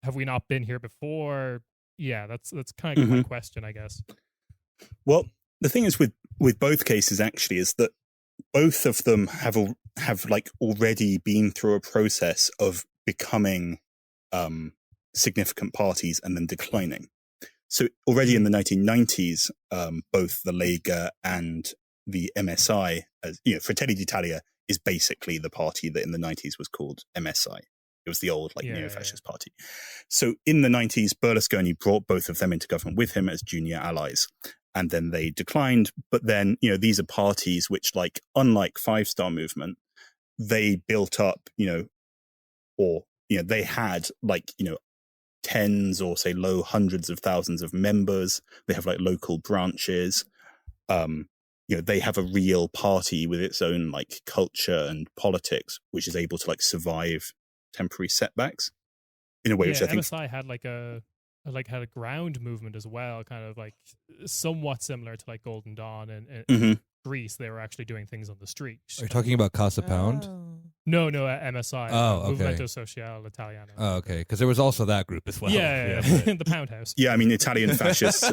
Have we not been here before? Yeah, that's kind of my question, I guess. Well, the thing is with both cases actually is that both of them have like already been through a process of becoming significant parties and then declining. So already in the 1990s, both the Lega and the MSI, as you know, Fratelli d'Italia is basically the party that in the 90s was called MSI. It was the old neo-fascist party. So in the 90s, Berlusconi brought both of them into government with him as junior allies. And then they declined. But then, you know, these are parties which, like, unlike Five Star Movement, they built up, you know, or, you know, they had like, you know, tens or say low hundreds of thousands of members. They have like local branches. You know, they have a real party with its own like culture and politics, which is able to like survive temporary setbacks in a way which I think MSI had had a ground movement as well, kind of like somewhat similar to like Golden Dawn and Greece. They were actually doing things on the street. Are you talking about Casa Pound? No, MSI. Oh, okay. Movimento Sociale Italiano. Oh, okay, because there was also that group as well. Yeah. The Pound House. Yeah, I mean, Italian fascists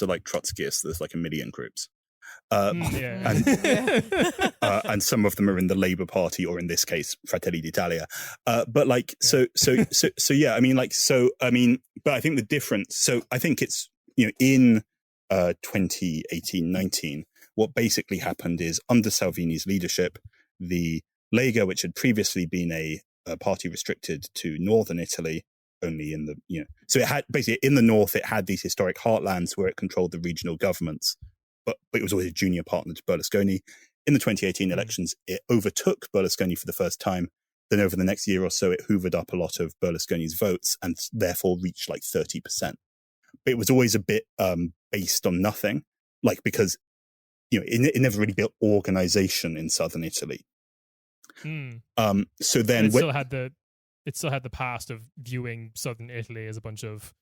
are like Trotskyists. There's like a million groups. And some of them are in the Labour Party, or in this case, Fratelli d'Italia. But like, so yeah. I mean, like, so I mean, but I think the difference. So I think it's in 2018-19, what basically happened is under Salvini's leadership, the Lega, which had previously been a party restricted to northern Italy, only in the so it had basically in the north it had these historic heartlands where it controlled the regional governments, but it was always a junior partner to Berlusconi. In the 2018 elections, it overtook Berlusconi for the first time. Then over the next year or so, it hoovered up a lot of Berlusconi's votes and therefore reached like 30%. But it was always a bit based on nothing, like because it never really built organization in southern Italy. So then it still had the past of viewing southern Italy as a bunch of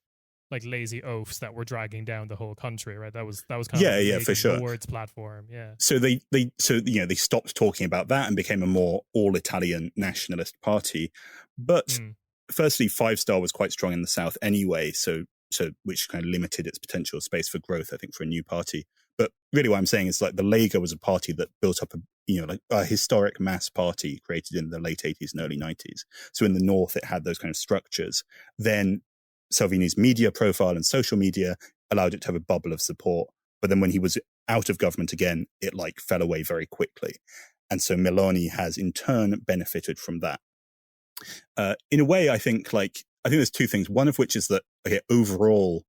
like lazy oafs that were dragging down the whole country, right? That was kind of for sure. Lord's platform, yeah. So they stopped talking about that and became a more all-Italian nationalist party. But firstly, Five Star was quite strong in the south anyway, so which kind of limited its potential space for growth, I think, for a new party. But really, what I'm saying is like the Lega was a party that built up a historic mass party created in the late 80s and early 90s. So in the north, it had those kind of structures. Then Salvini's media profile and social media allowed it to have a bubble of support. But then when he was out of government again, it like fell away very quickly. And so Meloni has in turn benefited from that. In a way, I think there's two things. One of which is that, okay, overall,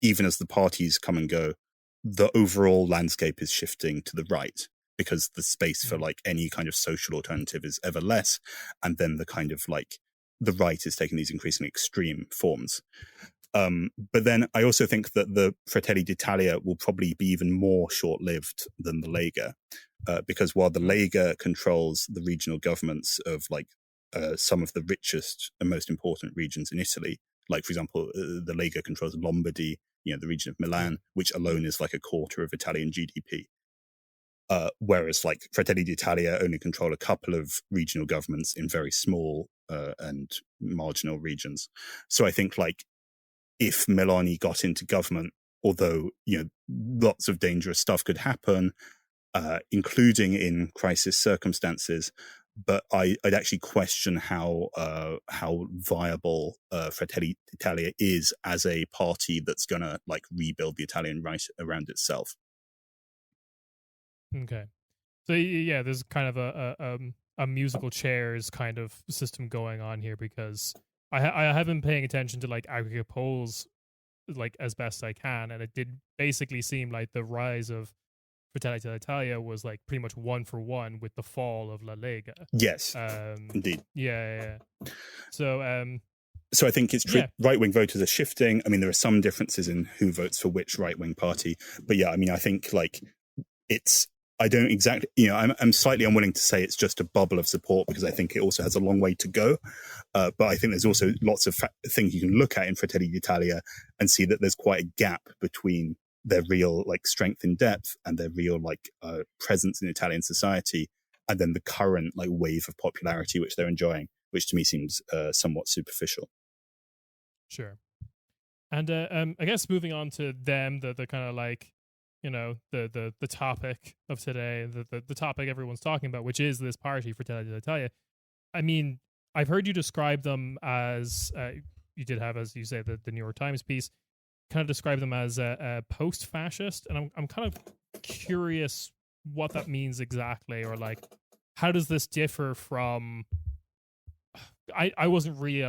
even as the parties come and go, the overall landscape is shifting to the right because the space for like any kind of social alternative is ever less. And then the kind of like the right is taking these increasingly extreme forms. But then I also think that the Fratelli d'Italia will probably be even more short-lived than the Lega, because while the Lega controls the regional governments of like some of the richest and most important regions in Italy, like for example, the Lega controls Lombardy, the region of Milan, which alone is like a quarter of Italian GDP. Whereas like Fratelli d'Italia only control a couple of regional governments in very small and marginal regions. So I think like if Meloni got into government, although lots of dangerous stuff could happen, including in crisis circumstances, but I'd actually question how viable Fratelli d'Italia is as a party that's gonna like rebuild the Italian right around itself. Okay, so yeah, there's kind of a musical chairs kind of system going on here, because I have been paying attention to like aggregate polls like as best I can, and it did basically seem like the rise of Fratelli d'Italia was like pretty much 1-for-1 with the fall of La Lega. Yes, indeed. Yeah. So I think it's true. Right-wing voters are shifting. I mean, there are some differences in who votes for which right-wing party, but yeah, I mean, I think like I don't exactly, I'm slightly unwilling to say it's just a bubble of support, because I think it also has a long way to go. But I think there's also lots of things you can look at in Fratelli d'Italia and see that there's quite a gap between their real like strength in depth and their real like presence in Italian society, and then the current like wave of popularity which they're enjoying, which to me seems somewhat superficial. Sure. And I guess moving on to them, the kind of like, the topic of today, the topic everyone's talking about, which is this party, Fratelli d'Italia. I mean, I've heard you describe them as, you did have, as you say, the New York Times piece, kind of describe them as a post-fascist, and I'm kind of curious what that means exactly, or like, how does this differ from, I wasn't really,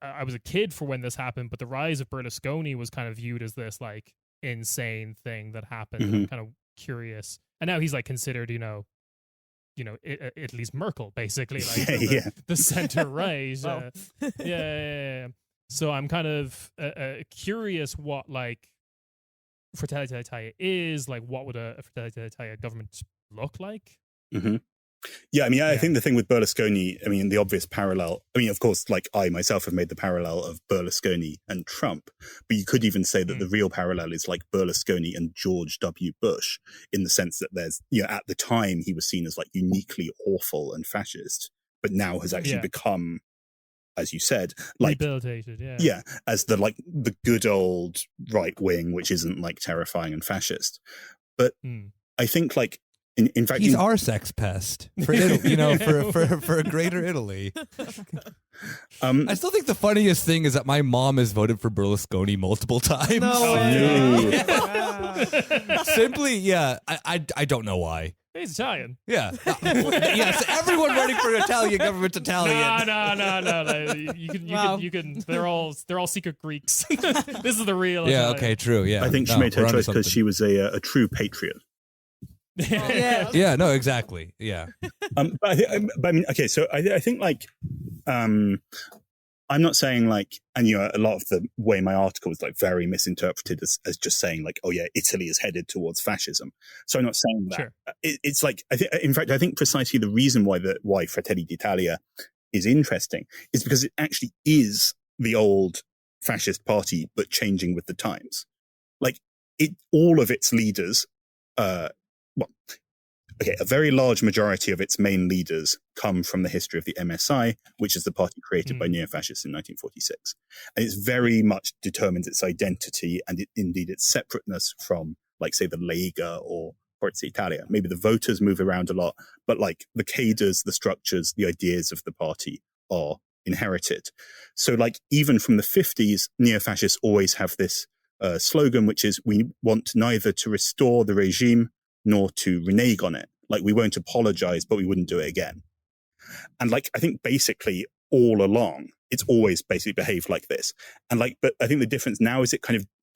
I was a kid for when this happened, but the rise of Berlusconi was kind of viewed as this like insane thing that happened. Mm-hmm. I'm kind of curious, and now he's like considered, Italy's Merkel, basically, like the center right. Wow. Yeah. So I'm kind of curious what like Fratelli d'Italia is like. What would a Fratelli d'Italia government look like? Mm-hmm. Yeah, I mean, I think the thing with Berlusconi, I mean, the obvious parallel, I mean, of course, like I myself have made the parallel of Berlusconi and Trump, but you could even say that the real parallel is like Berlusconi and George W. Bush, in the sense that there's, at the time he was seen as like uniquely awful and fascist, but now has actually become, as you said, like rehabilitated, as the good old right wing, which isn't like terrifying and fascist. But Hmm. I think like in fact He's our sex pest for Italy, for a greater Italy. I still think the funniest thing is that my mom has voted for Berlusconi multiple times. No way. Wow. Simply, yeah. I don't know why. He's Italian. Yeah. Yes, everyone running for Italian government's Italian. No. You can. They're all secret Greeks. This is the real. Yeah. Italian. Okay. True. Yeah. I think she No, made her we're onto choice because something. she was a true patriot. Yeah. Yeah. No. Exactly. Yeah. But I mean, okay. So I think like, I'm not saying like, and a lot of the way my article was like very misinterpreted as just saying like, oh yeah, Italy is headed towards fascism. So I'm not saying that. Sure. It's like, in fact, I think precisely the reason why Fratelli d'Italia is interesting is because it actually is the old fascist party, but changing with the times. Like all of its leaders, a very large majority of its main leaders come from the history of the MSI, which is the party created by neo-fascists in 1946. And it's very much determines its identity and indeed its separateness from, like, say, the Lega or Forza Italia. Maybe the voters move around a lot, but like the cadres, the structures, the ideas of the party are inherited. So like even from the 50s, neo-fascists always have this slogan, which is we want neither to restore the regime nor to renege on it. Like we won't apologize, but we wouldn't do it again. And like, I think basically all along, it's always basically behaved like this. And like, but I think the difference now is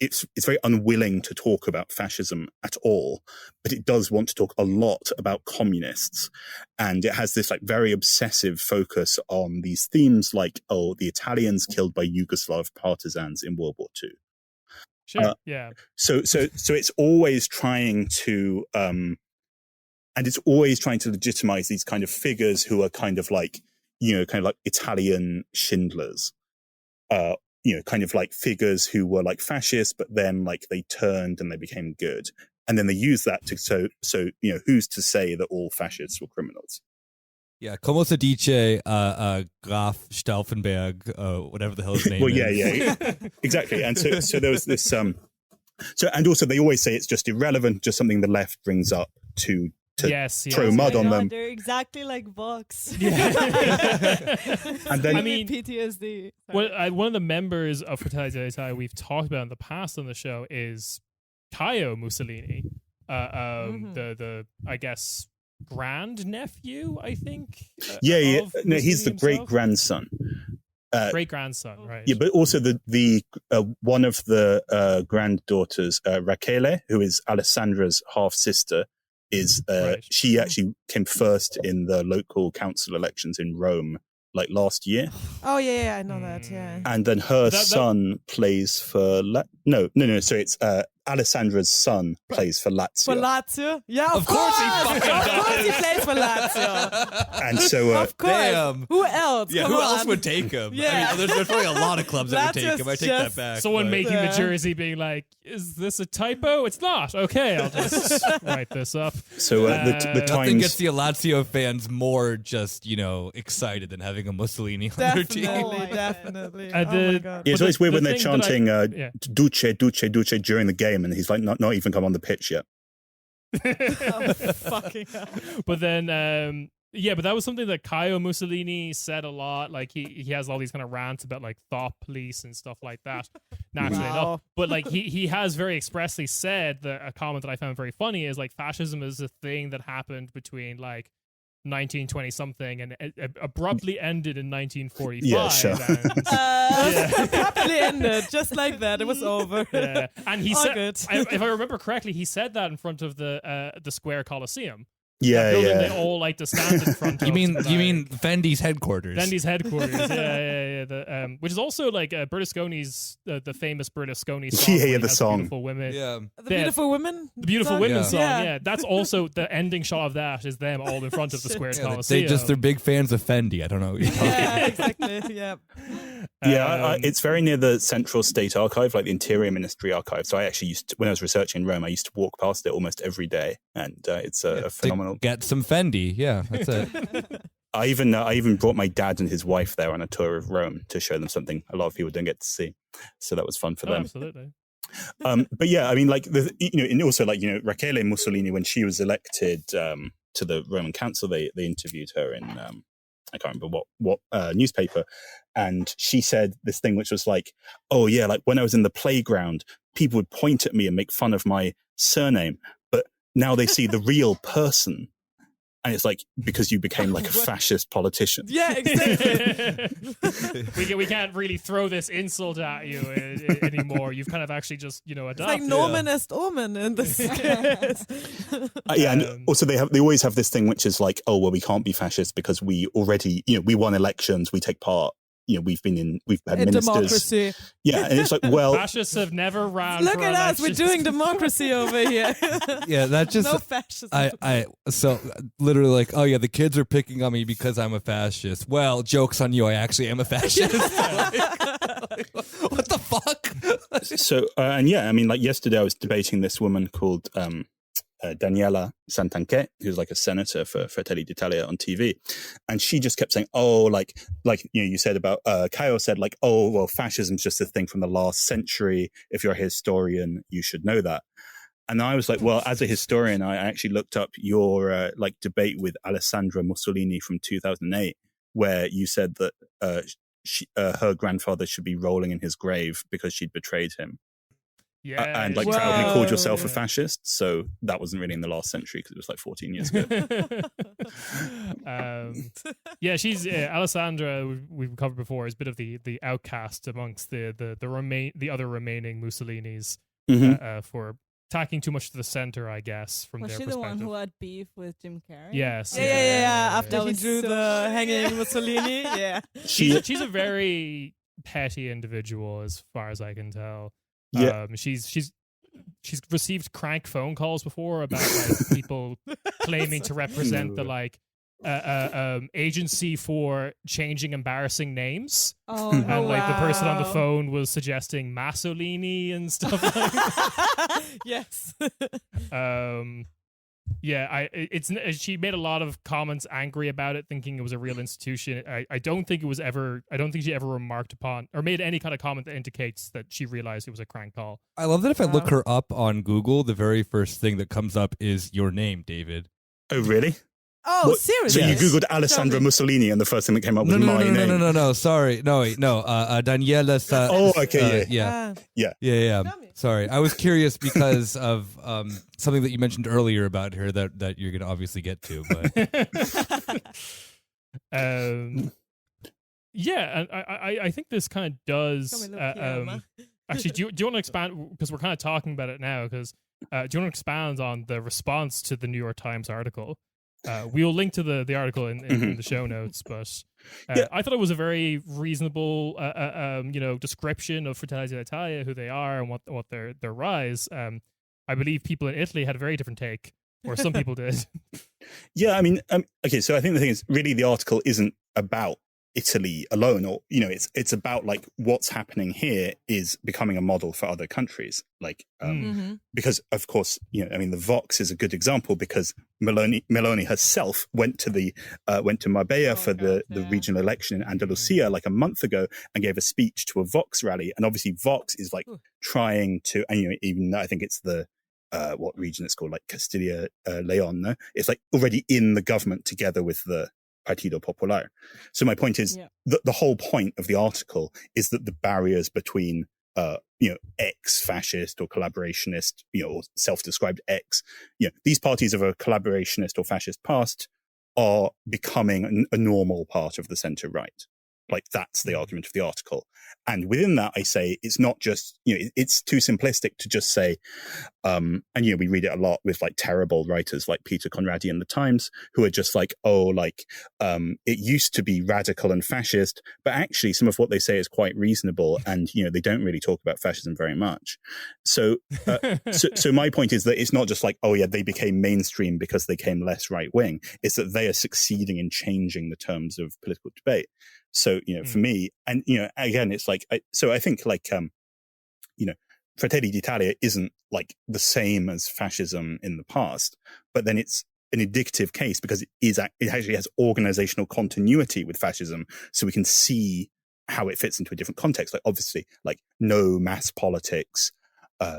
it's very unwilling to talk about fascism at all, but it does want to talk a lot about communists. And it has this like very obsessive focus on these themes like, oh, the Italians killed by Yugoslav partisans in World War II. Sure. Yeah. So it's always trying to, and it's always trying to legitimize these kind of figures who are kind of like Italian Schindlers, kind of like figures who were like fascists, but then like they turned and they became good. And then they use that to, so who's to say that all fascists were criminals? Yeah, como se dice Graf Stauffenberg, whatever the hell his name Well, is. yeah, exactly. And so there was this, and also they always say it's just irrelevant, just something the left brings up to throw mud on them. They're exactly like Vox. Yeah. And then, I mean, PTSD. Well, one of the members of Fratelli d'Italia we've talked about in the past on the show is Caio Mussolini, the I guess grand nephew, I think. yeah. of No, he's the Mussolini great grandson. Great grandson, right? Yeah, but also the one of the granddaughters, Rachele, who is Alessandra's half sister, is Right. she actually came first in the local council elections in Rome like last year, Oh yeah, I know that. Yeah. and then her That- son plays for no. So it's Alessandra's son plays for Lazio, For Lazio? Yeah, Of course he fucking Of course he does. plays for Lazio. and so Of course. Damn. Who else? Yeah, Come who on. else would take him? Yeah. I mean, there's probably a lot of clubs that would take him. I take that Just- back. Someone but- making Yeah. the jersey being like, is this a typo? It's not. Okay, I'll just write this up. so the Nothing Nothing gets Times. the Lazio fans more just, excited than having a Mussolini on their team. Definitely, definitely. Uh, Oh my the- god. Yeah, it's But always weird the when they're thing that chanting yeah. Duce, Duce, Duce during the game, and he's like not even come on the pitch yet. Oh, fucking hell. But then, but that was something that Caio Mussolini said a lot. Like he has all these kind of rants about like thought police and stuff like that. Naturally Wow. enough, but like he has very expressly said that a comment that I found very funny is like fascism is a thing that happened between like 1920 something and it abruptly ended in 1945. Yeah, sure. And, Abruptly ended, just like that. It was over. yeah. And he All said, good. if I remember correctly, he said that in front of the Square Coliseum. Yeah, Building yeah. they all like to stand in front of. You mean like, Fendi's headquarters? Fendi's headquarters, yeah. Which is also like Berlusconi's the famous Berlusconi song. Yeah, where he the has song. Beautiful women. Yeah. The beautiful women. The Beautiful song? Women Yeah. song, Yeah. yeah. That's also the ending shot of that is them all in front of the Square Yeah, Coliseum. they're big fans of Fendi. I don't know what you're talking Yeah, exactly. Yeah. Yeah, it's very near the Central State Archive, like the Interior Ministry Archive. So I actually when I was researching in Rome, I used to walk past it almost every day, and it's a phenomenal. Get some Fendi. Yeah, that's it. I even brought my dad and his wife there on a tour of Rome to show them something a lot of people don't get to see. So that was fun for Oh, them. absolutely. But yeah, I mean, like and also like Rachele Mussolini, when she was elected to the Roman Council, they interviewed her in I can't remember what newspaper, and she said this thing which was like, oh yeah, like when I was in the playground, people would point at me and make fun of my surname, but now they see the real person. And it's like, because you became like a fascist politician. Yeah, exactly. we can't really throw this insult at you anymore. You've kind of actually just, adopted. It's like Nomen est Omen in this case. Yeah, and also they always have this thing which is like, oh well, we can't be fascist because we already, we won elections, we take part. We've had ministers. Democracy. Yeah, and it's like, well, fascists have never ran. Look at us, we're doing democracy over here. Yeah, that just no fascism. I so literally like, oh yeah, the kids are picking on me because I'm a fascist. Well, joke's on you, I actually am a fascist. What the fuck? So and yeah, I mean, like yesterday I was debating this woman called Daniela Santanché, who's like a senator for Fratelli d'Italia on TV, and she just kept saying, "Oh, like you said about Caio said like, oh well, fascism's just a thing from the last century. If you're a historian, you should know that." And I was like, well, as a historian, I actually looked up your like debate with Alessandra Mussolini from 2008, where you said that her grandfather should be rolling in his grave because she'd betrayed him. Yeah, and like proudly called yourself a fascist. So that wasn't really in the last century because it was like 14 years ago. Yeah, she's Alessandra. We've covered before is a bit of the outcast amongst the other remaining Mussolinis for tacking too much to the center, I guess. From Was their she perspective. the one who had beef with Jim Carrey? Yes. Yeah. After he drew so the hanging Mussolini. Yeah. She's a very petty individual, as far as I can tell. Yeah. She's received crank phone calls before about like people claiming to represent the like agency for changing embarrassing names. Oh, and like the person on the wow. phone was suggesting Mussolini and stuff like that. Yes. Yeah, she made a lot of comments angry about it, thinking it was a real institution. I don't think she ever remarked upon or made any kind of comment that indicates that she realized it was a crank call. I love that if I look her up on Google, the very first thing that comes up is your name, David. Oh, really? Oh, seriously? So you Googled Alessandra Mussolini and the first thing that came up was my name? No. Sorry. No, wait. No. Daniela. Oh, okay. Yeah. Sorry. I was curious because of something that you mentioned earlier about her that you're going to obviously get to. But yeah, and I think this kind of does. Actually, do you want to expand? Because we're kind of talking about it now. Because do you want to expand on the response to the New York Times article? We'll link to the article in the show notes, but I thought it was a very reasonable, description of Fratelli d'Italia, who they are and what their rise. I believe people in Italy had a very different take, or some people did. Yeah, I mean, okay. So I think the thing is, really, the article isn't about Italy alone, or it's about like what's happening here is becoming a model for other countries, like because of course the Vox is a good example because Meloni herself went to Marbella for the regional election in Andalusia like a month ago and gave a speech to a Vox rally, and obviously Vox is like trying to, and even I think it's the what region it's called, like Castilla Leon, no? It's like already in the government together with the Partido Popular. So my point is that the whole point of the article is that the barriers between ex-fascist or collaborationist, or self-described ex, these parties of a collaborationist or fascist past are becoming a normal part of the center-right. Like that's the argument of the article. And within that, I say it's not just, it's too simplistic to just say, and we read it a lot with like terrible writers like Peter Conradi in the Times, who are just like, it used to be radical and fascist, but actually some of what they say is quite reasonable. And, they don't really talk about fascism very much. So, so my point is that it's not just like, they became mainstream because they became less right wing. It's that they are succeeding in changing the terms of political debate. So, for me, and, again, it's like, I think like, Fratelli d'Italia isn't like the same as fascism in the past, but then it's an indicative case because it actually has organizational continuity with fascism. So we can see how it fits into a different context. Like obviously, like no mass politics,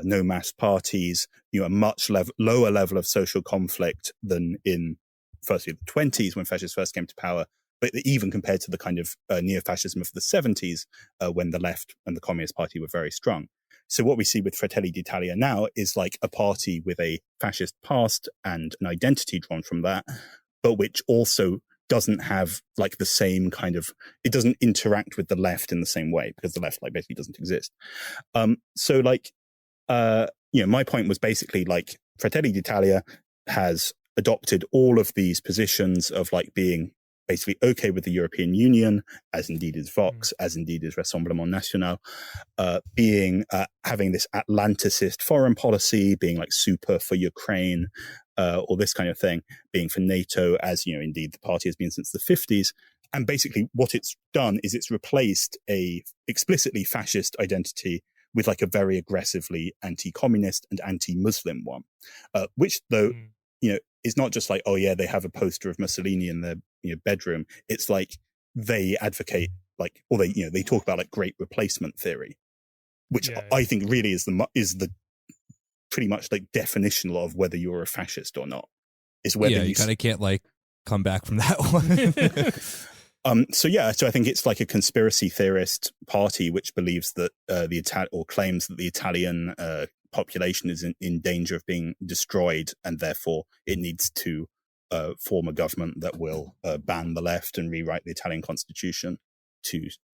no mass parties, a much lower level of social conflict than in firstly the 20s when fascists first came to power, but even compared to the kind of neo-fascism of the 70s when the left and the Communist Party were very strong. So what we see with Fratelli d'Italia now is like a party with a fascist past and an identity drawn from that, but which also doesn't have like the same kind of, it doesn't interact with the left in the same way because the left like basically doesn't exist. So like, my point was basically like Fratelli d'Italia has adopted all of these positions of like being basically okay with the European Union, as indeed is Vox, as indeed is Rassemblement National, having this Atlanticist foreign policy, being like super for Ukraine, or this kind of thing, being for NATO, as indeed the party has been since the 50s. And basically what it's done is it's replaced a explicitly fascist identity with like a very aggressively anti-communist and anti-Muslim one, which though, is not just like, oh yeah, they have a poster of Mussolini in their bedroom. It's like they advocate like, or they talk about like great replacement theory, which I think really is the pretty much like definitional of whether you're a fascist or not. Is whether you kind of can't like come back from that one. So I think it's like a conspiracy theorist party which believes that claims that the Italian population is in danger of being destroyed, and therefore it needs to form a government that will ban the left and rewrite the Italian constitution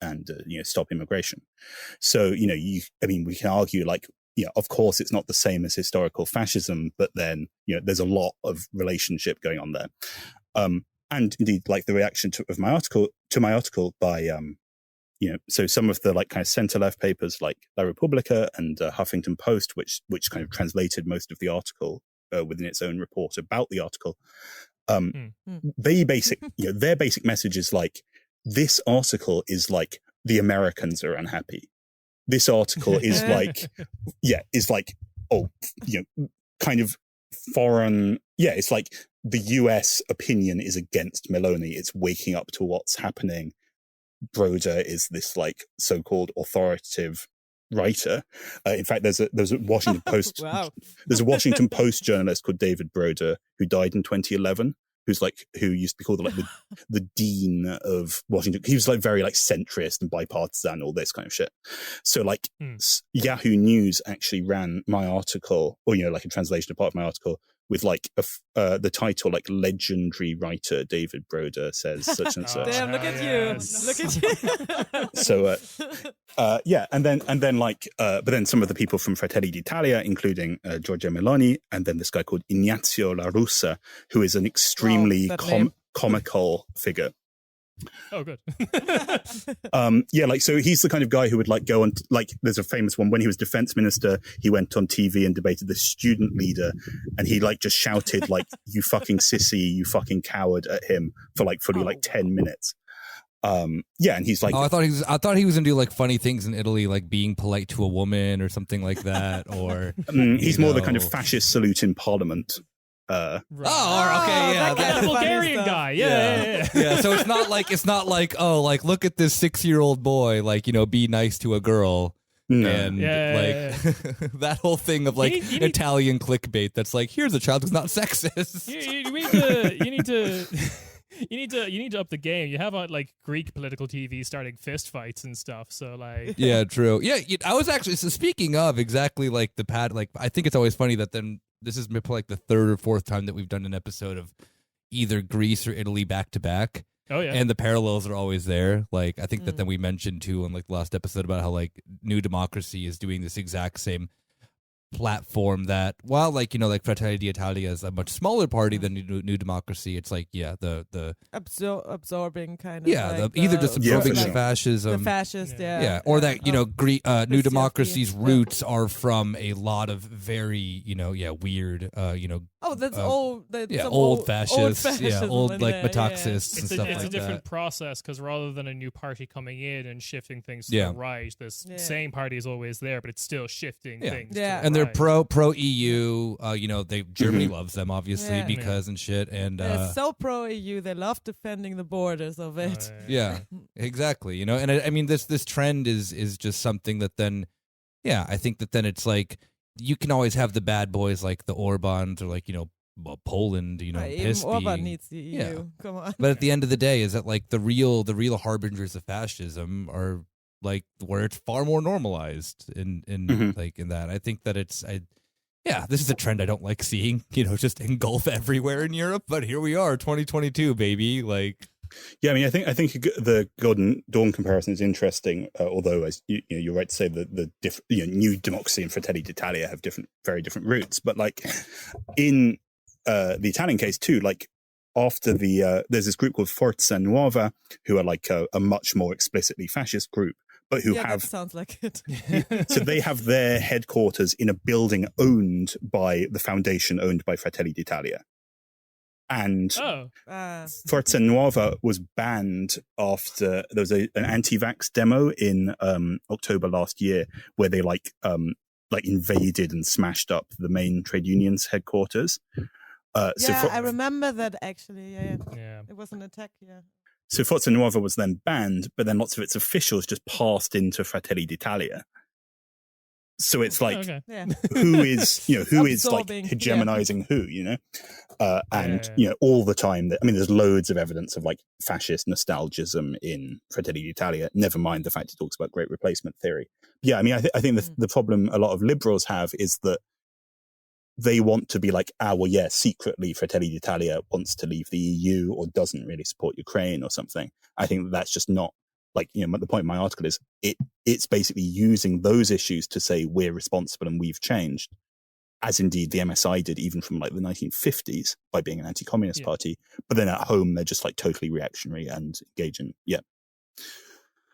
and stop immigration. So we can argue like, of course it's not the same as historical fascism, but then there's a lot of relationship going on there. And indeed, like the reaction to my article by so some of the like kind of center-left papers like La Repubblica and Huffington Post, which kind of translated most of the article within its own report about the article, their basic message is like, this article is like the Americans are unhappy. This article is like, kind of foreign. Yeah, it's like the US opinion is against Meloni. It's waking up to what's happening. Broder is this like so-called authoritative writer. In fact, there's a Washington Post. Wow. There's a Washington Post journalist called David Broder who died in 2011. Who used to be called like the dean of Washington. He was like very like centrist and bipartisan, all this kind of shit. So like Yahoo News actually ran my article, or like a translation of part of my article, with like the title like legendary writer David Broder says such and such. Damn, look at you. Look at you. So and then like but then some of the people from Fratelli d'Italia, including Giorgia Meloni, and then this guy called Ignazio La Russa, who is an extremely comical figure. Oh, good. So he's the kind of guy who would like go on, like there's a famous one when he was defense minister, he went on TV and debated the student leader, and he like just shouted like, you fucking sissy, you fucking coward at him for like fully 10 minutes. And he's like, I thought he was gonna do like funny things in Italy, like being polite to a woman or something like that, or he's more the kind of fascist salute in parliament. Right. The Bulgarian guy. Yeah. So it's not like oh, like look at this 6-year-old boy, like be nice to a girl, and that whole thing of like Italian clickbait. That's like, here's a child who's not sexist. You need to up the game. You have like Greek political TV starting fist fights and stuff. So like, yeah, true. Yeah, I was actually speaking of exactly like the pad. Like, I think it's always funny that then. This is like the third or fourth time that we've done an episode of either Greece or Italy back to back. Oh yeah, and the parallels are always there. Like I think that then we mentioned too on like the last episode about how like New Democracy is doing this exact same platform that while like like Fratelli d'Italia is a much smaller party than New Democracy, it's like the absorbing kind of either just absorbing the fascism, the fascist or that New Democracy's roots are from a lot of very weird old fascists, old like Metaxists and stuff like that. It's a different process because rather than a new party coming in and shifting things to the right, this same party is always there, but it's still shifting things. And they're pro EU. Germany loves them obviously because and shit. And they're so pro EU. They love defending the borders of it. Yeah, exactly. And I mean this trend is just something that then, I think that then it's like you can always have the bad boys like the Orbans or like, Poland, Even pissed Orban being. needs the EU. Yeah. Come on. But at the end of the day, is that like the real harbingers of fascism are like where it's far more normalized in like in that. I think that this is a trend I don't like seeing, just engulf everywhere in Europe. But here we are, 2022, baby. Like, yeah, I mean, I think the Golden Dawn comparison is interesting. Although, as you're right to say that the New Democracy and Fratelli d'Italia have very different roots. But like in the Italian case too, like after there's this group called Forza Nuova, who are like a much more explicitly fascist group, but who that sounds like it. So they have their headquarters in a building owned by the foundation owned by Fratelli d'Italia. And Forza Nuova was banned after there was an anti-vax demo in October last year where they like invaded and smashed up the main trade union's headquarters. I remember that actually. Yeah. It was an attack. Yeah. So Forza Nuova was then banned, but then lots of its officials just passed into Fratelli d'Italia. So it's like who is like hegemonizing who, all the time there's loads of evidence of like fascist nostalgism in Fratelli d'Italia. Never mind the fact it talks about great replacement theory. Yeah, I mean, I think the problem a lot of liberals have is that they want to be like, secretly Fratelli d'Italia wants to leave the EU or doesn't really support Ukraine or something. I think that's just not. Like, the point of my article is it's basically using those issues to say we're responsible and we've changed, as indeed the MSI did even from like the 1950s by being an anti-communist party. But then at home, they're just like totally reactionary and engaging. Yeah.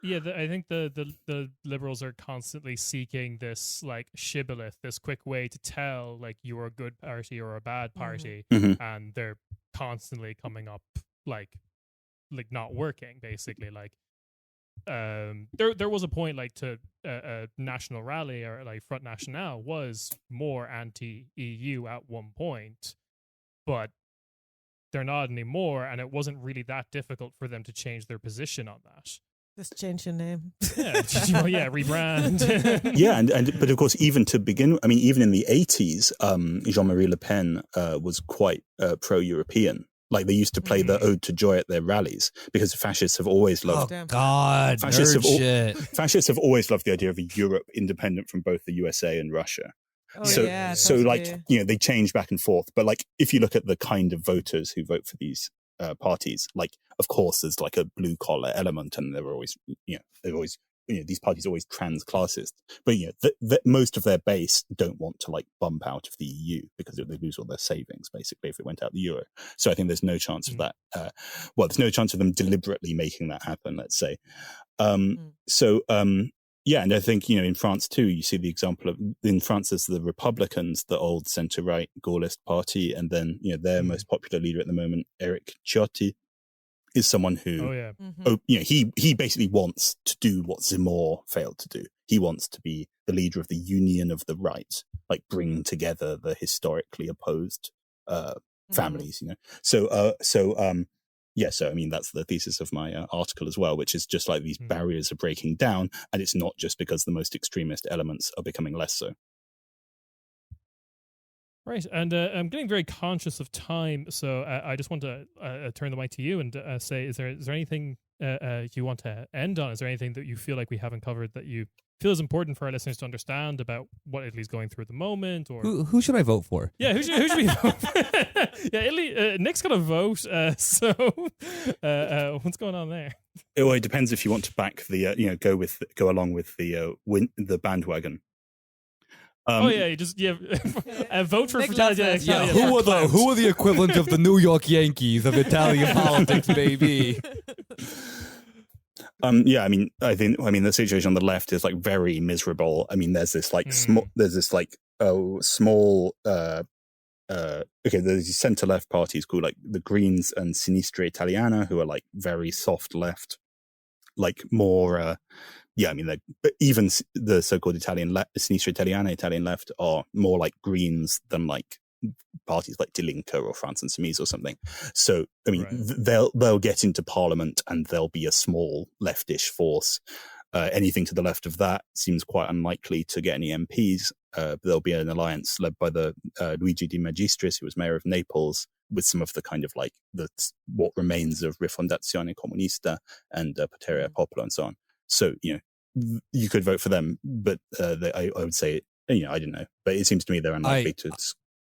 Yeah, I think the liberals are constantly seeking this like shibboleth, this quick way to tell like you're a good party or a bad party. Mm-hmm. And they're constantly coming up like not working, basically. Like, there was a point like to a national rally or like Front National was more anti-EU at one point, but they're not anymore, and it wasn't really that difficult for them to change their position on that. Just change your name. Rebrand. Yeah, but of course, even to begin, I mean, even in the 80s, Jean-Marie Le Pen was quite pro-European. Like they used to play the Ode to Joy at their rallies because fascists have always loved. Oh God, fascists shit. have always loved the idea of a Europe independent from both the USA and Russia. They change back and forth. But like, if you look at the kind of voters who vote for these parties, like, of course, there's like a blue collar element, and these parties are always trans classist. But most of their base don't want to like bump out of the EU because they lose all their savings basically if it went out the euro. So I think there's no chance of that. There's no chance of them deliberately making that happen. Let's say. And I think in France too, you see the example of in France there's the Republicans, the old centre right Gaullist party, and then their most popular leader at the moment, Eric Ciotti, is someone who, he basically wants to do what Zemmour failed to do. He wants to be the leader of the Union of the Right, like bring together the historically opposed families. So I mean that's the thesis of my article as well, which is just like these barriers are breaking down, and it's not just because the most extremist elements are becoming less so. Right, and I'm getting very conscious of time, so I just want to turn the mic to you and say, is there anything you want to end on? Is there anything that you feel like we haven't covered that you feel is important for our listeners to understand about what Italy's going through at the moment? Or who should I vote for? Yeah, who should we vote for? Yeah, Italy. Nick's got a vote, so what's going on there? Well, it depends if you want to back the go along with the bandwagon. You just vote for Fratelli d'Italia. Who are the equivalent of the New York Yankees of Italian politics, baby? I mean the situation on the left is like very miserable. I mean, there's this like small there's these centre left parties called like the Greens and Sinistra Italiana, who are like very soft left, like more. But even the so-called Sinistra Italiana, Italian left, are more like Greens than like parties like Die Linke or France Insoumise or something. So, I mean, they'll get into parliament and there'll be a small leftish force. Anything to the left of that seems quite unlikely to get any MPs. There'll be an alliance led by the Luigi De Magistris, who was mayor of Naples, with some of the kind of like what remains of Rifondazione Comunista and Potere Popolo and so on. So, you could vote for them, but I would say, I don't know. But it seems to me they're unlikely to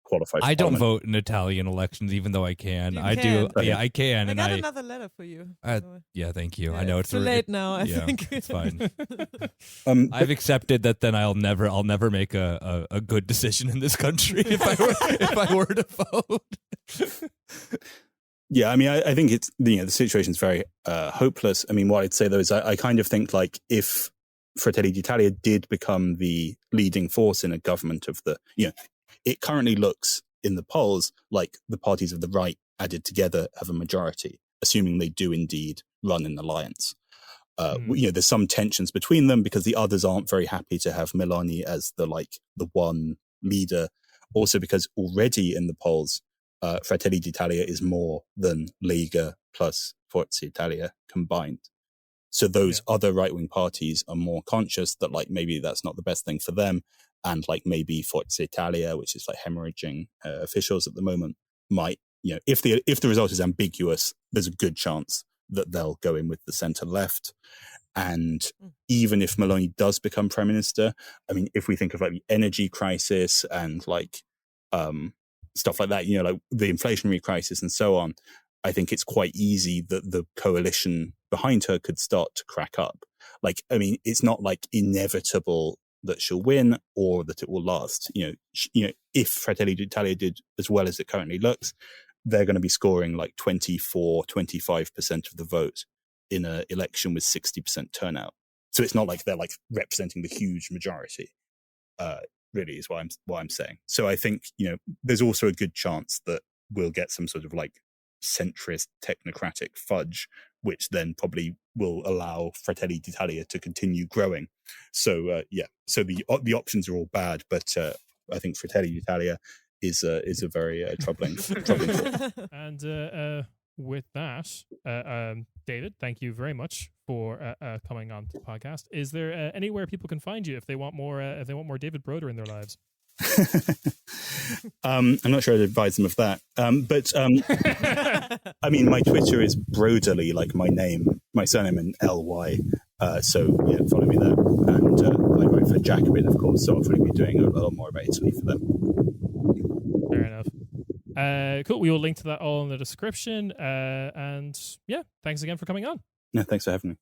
qualify for I don't Parliament. vote in Italian elections, even though I can. You I can. do. Yeah, I can. I And got another letter for you. yeah, thank you. Yeah, I know it's too late now. I think it's fine. But- I've accepted that. Then I'll never make a good decision in this country if I were to vote. Yeah, I mean, I think it's the situation's very hopeless. I mean, what I'd say though is I kind of think like if Fratelli d'Italia did become the leading force in a government of it currently looks in the polls like the parties of the right added together have a majority, assuming they do indeed run an alliance. There's some tensions between them because the others aren't very happy to have Meloni as the one leader. Also because already in the polls, Fratelli d'Italia is more than Lega plus Forza Italia combined. So those other right-wing parties are more conscious that maybe that's not the best thing for them. And maybe Forza Italia, which is hemorrhaging officials at the moment, might, if the result is ambiguous, there's a good chance that they'll go in with the centre left. And even if Meloni does become prime minister, I mean, if we think of the energy crisis and stuff like that, the inflationary crisis and so on, I think it's quite easy that the coalition behind her could start to crack up. It's not inevitable that she'll win or that it will last. If Fratelli d'Italia did as well as it currently looks, they're going to be scoring 25% of the vote in an election with 60% turnout. So it's not like they're representing the huge majority. Really is what I'm saying. So I think there's also a good chance that we'll get some sort of centrist technocratic fudge, which then probably will allow Fratelli d'Italia to continue growing. So so the options are all bad, but I think Fratelli d'Italia is a very troubling thought. And with that, David, thank you very much for coming on the podcast. Is there anywhere people can find you if they want more David Broder in their lives? I'm not sure I'd advise them of that. But I mean, my Twitter is Broderly, like my surname and LY. So follow me there. And I write for Jacobin, of course, so I'll probably be doing a lot more about Italy for them. Fair enough. Cool. We will link to that all in the description. And yeah, thanks again for coming on. No, thanks for having me.